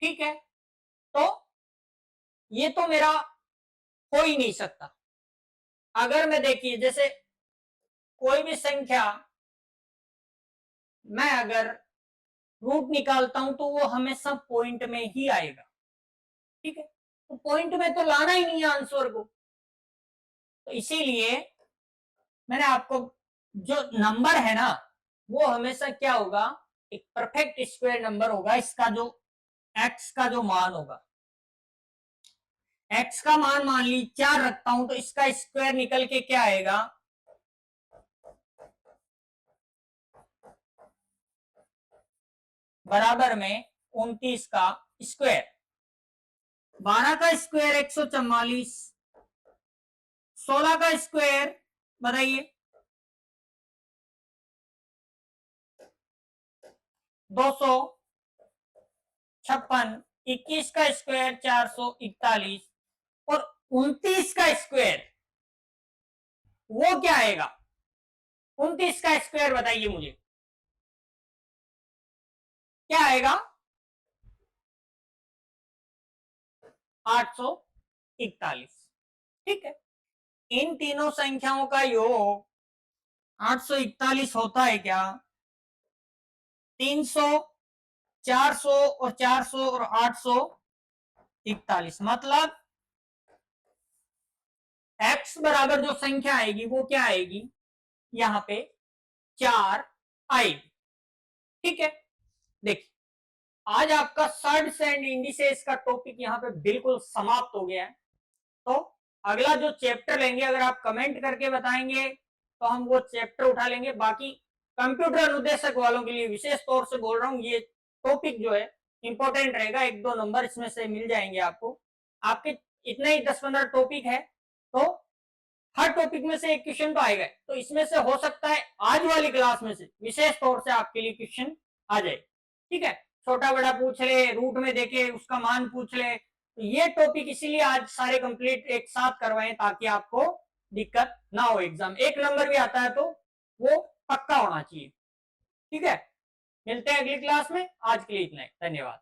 ठीक है। तो ये तो मेरा हो ही नहीं सकता। अगर मैं देखिए, जैसे कोई भी संख्या मैं अगर रूट निकालता हूं तो वो हमेशा पॉइंट में ही आएगा, ठीक है। तो पॉइंट में तो लाना ही नहीं है आंसर को, तो इसीलिए मैंने आपको, जो नंबर है ना वो हमेशा क्या होगा, एक परफेक्ट स्क्वायर नंबर होगा। इसका जो x का जो मान होगा, x का मान मान ली 4 रखता हूं, तो इसका स्क्वायर निकल के क्या आएगा, बराबर में 29 का स्क्वायर। 12 का स्क्वायर 144, 16 का स्क्वायर बताइए 256, 21 का स्क्वायर 441, और 29 का स्क्वायर वो क्या आएगा, 29 का स्क्वायर बताइए मुझे क्या आएगा, 841, ठीक है। इन तीनों संख्याओं का योग 841 होता है क्या, 300, 400 और 400 और 841, मतलब x बराबर जो संख्या आएगी वो क्या आएगी, यहां पे 4 आएगी, ठीक है, देखिए आज आपका सर्ड्स एंड इंडिसेस का टॉपिक यहाँ पे बिल्कुल समाप्त हो गया है। तो अगला जो चैप्टर लेंगे, अगर आप कमेंट करके बताएंगे तो हम वो चैप्टर उठा लेंगे। बाकी कंप्यूटर अनुदेशक वालों के लिए विशेष तौर से बोल रहा हूँ, ये टॉपिक जो है इंपॉर्टेंट रहेगा, 1-2 नंबर इसमें से मिल जाएंगे आपको। आपके इतने ही 10-15 टॉपिक है, तो हर टॉपिक में से एक क्वेश्चन तो आएगा। तो इसमें से हो सकता है आज वाली क्लास में से विशेष तौर से आपके लिए क्वेश्चन आ जाए। ठीक है, छोटा बड़ा पूछ ले, रूट में देखे उसका मान पूछ ले। तो ये टॉपिक इसीलिए आज सारे कंप्लीट एक साथ करवाएं ताकि आपको दिक्कत ना हो। एग्जाम 1 नंबर भी आता है तो वो पक्का होना चाहिए। ठीक है, मिलते हैं अगली क्लास में। आज के लिए इतना ही, धन्यवाद।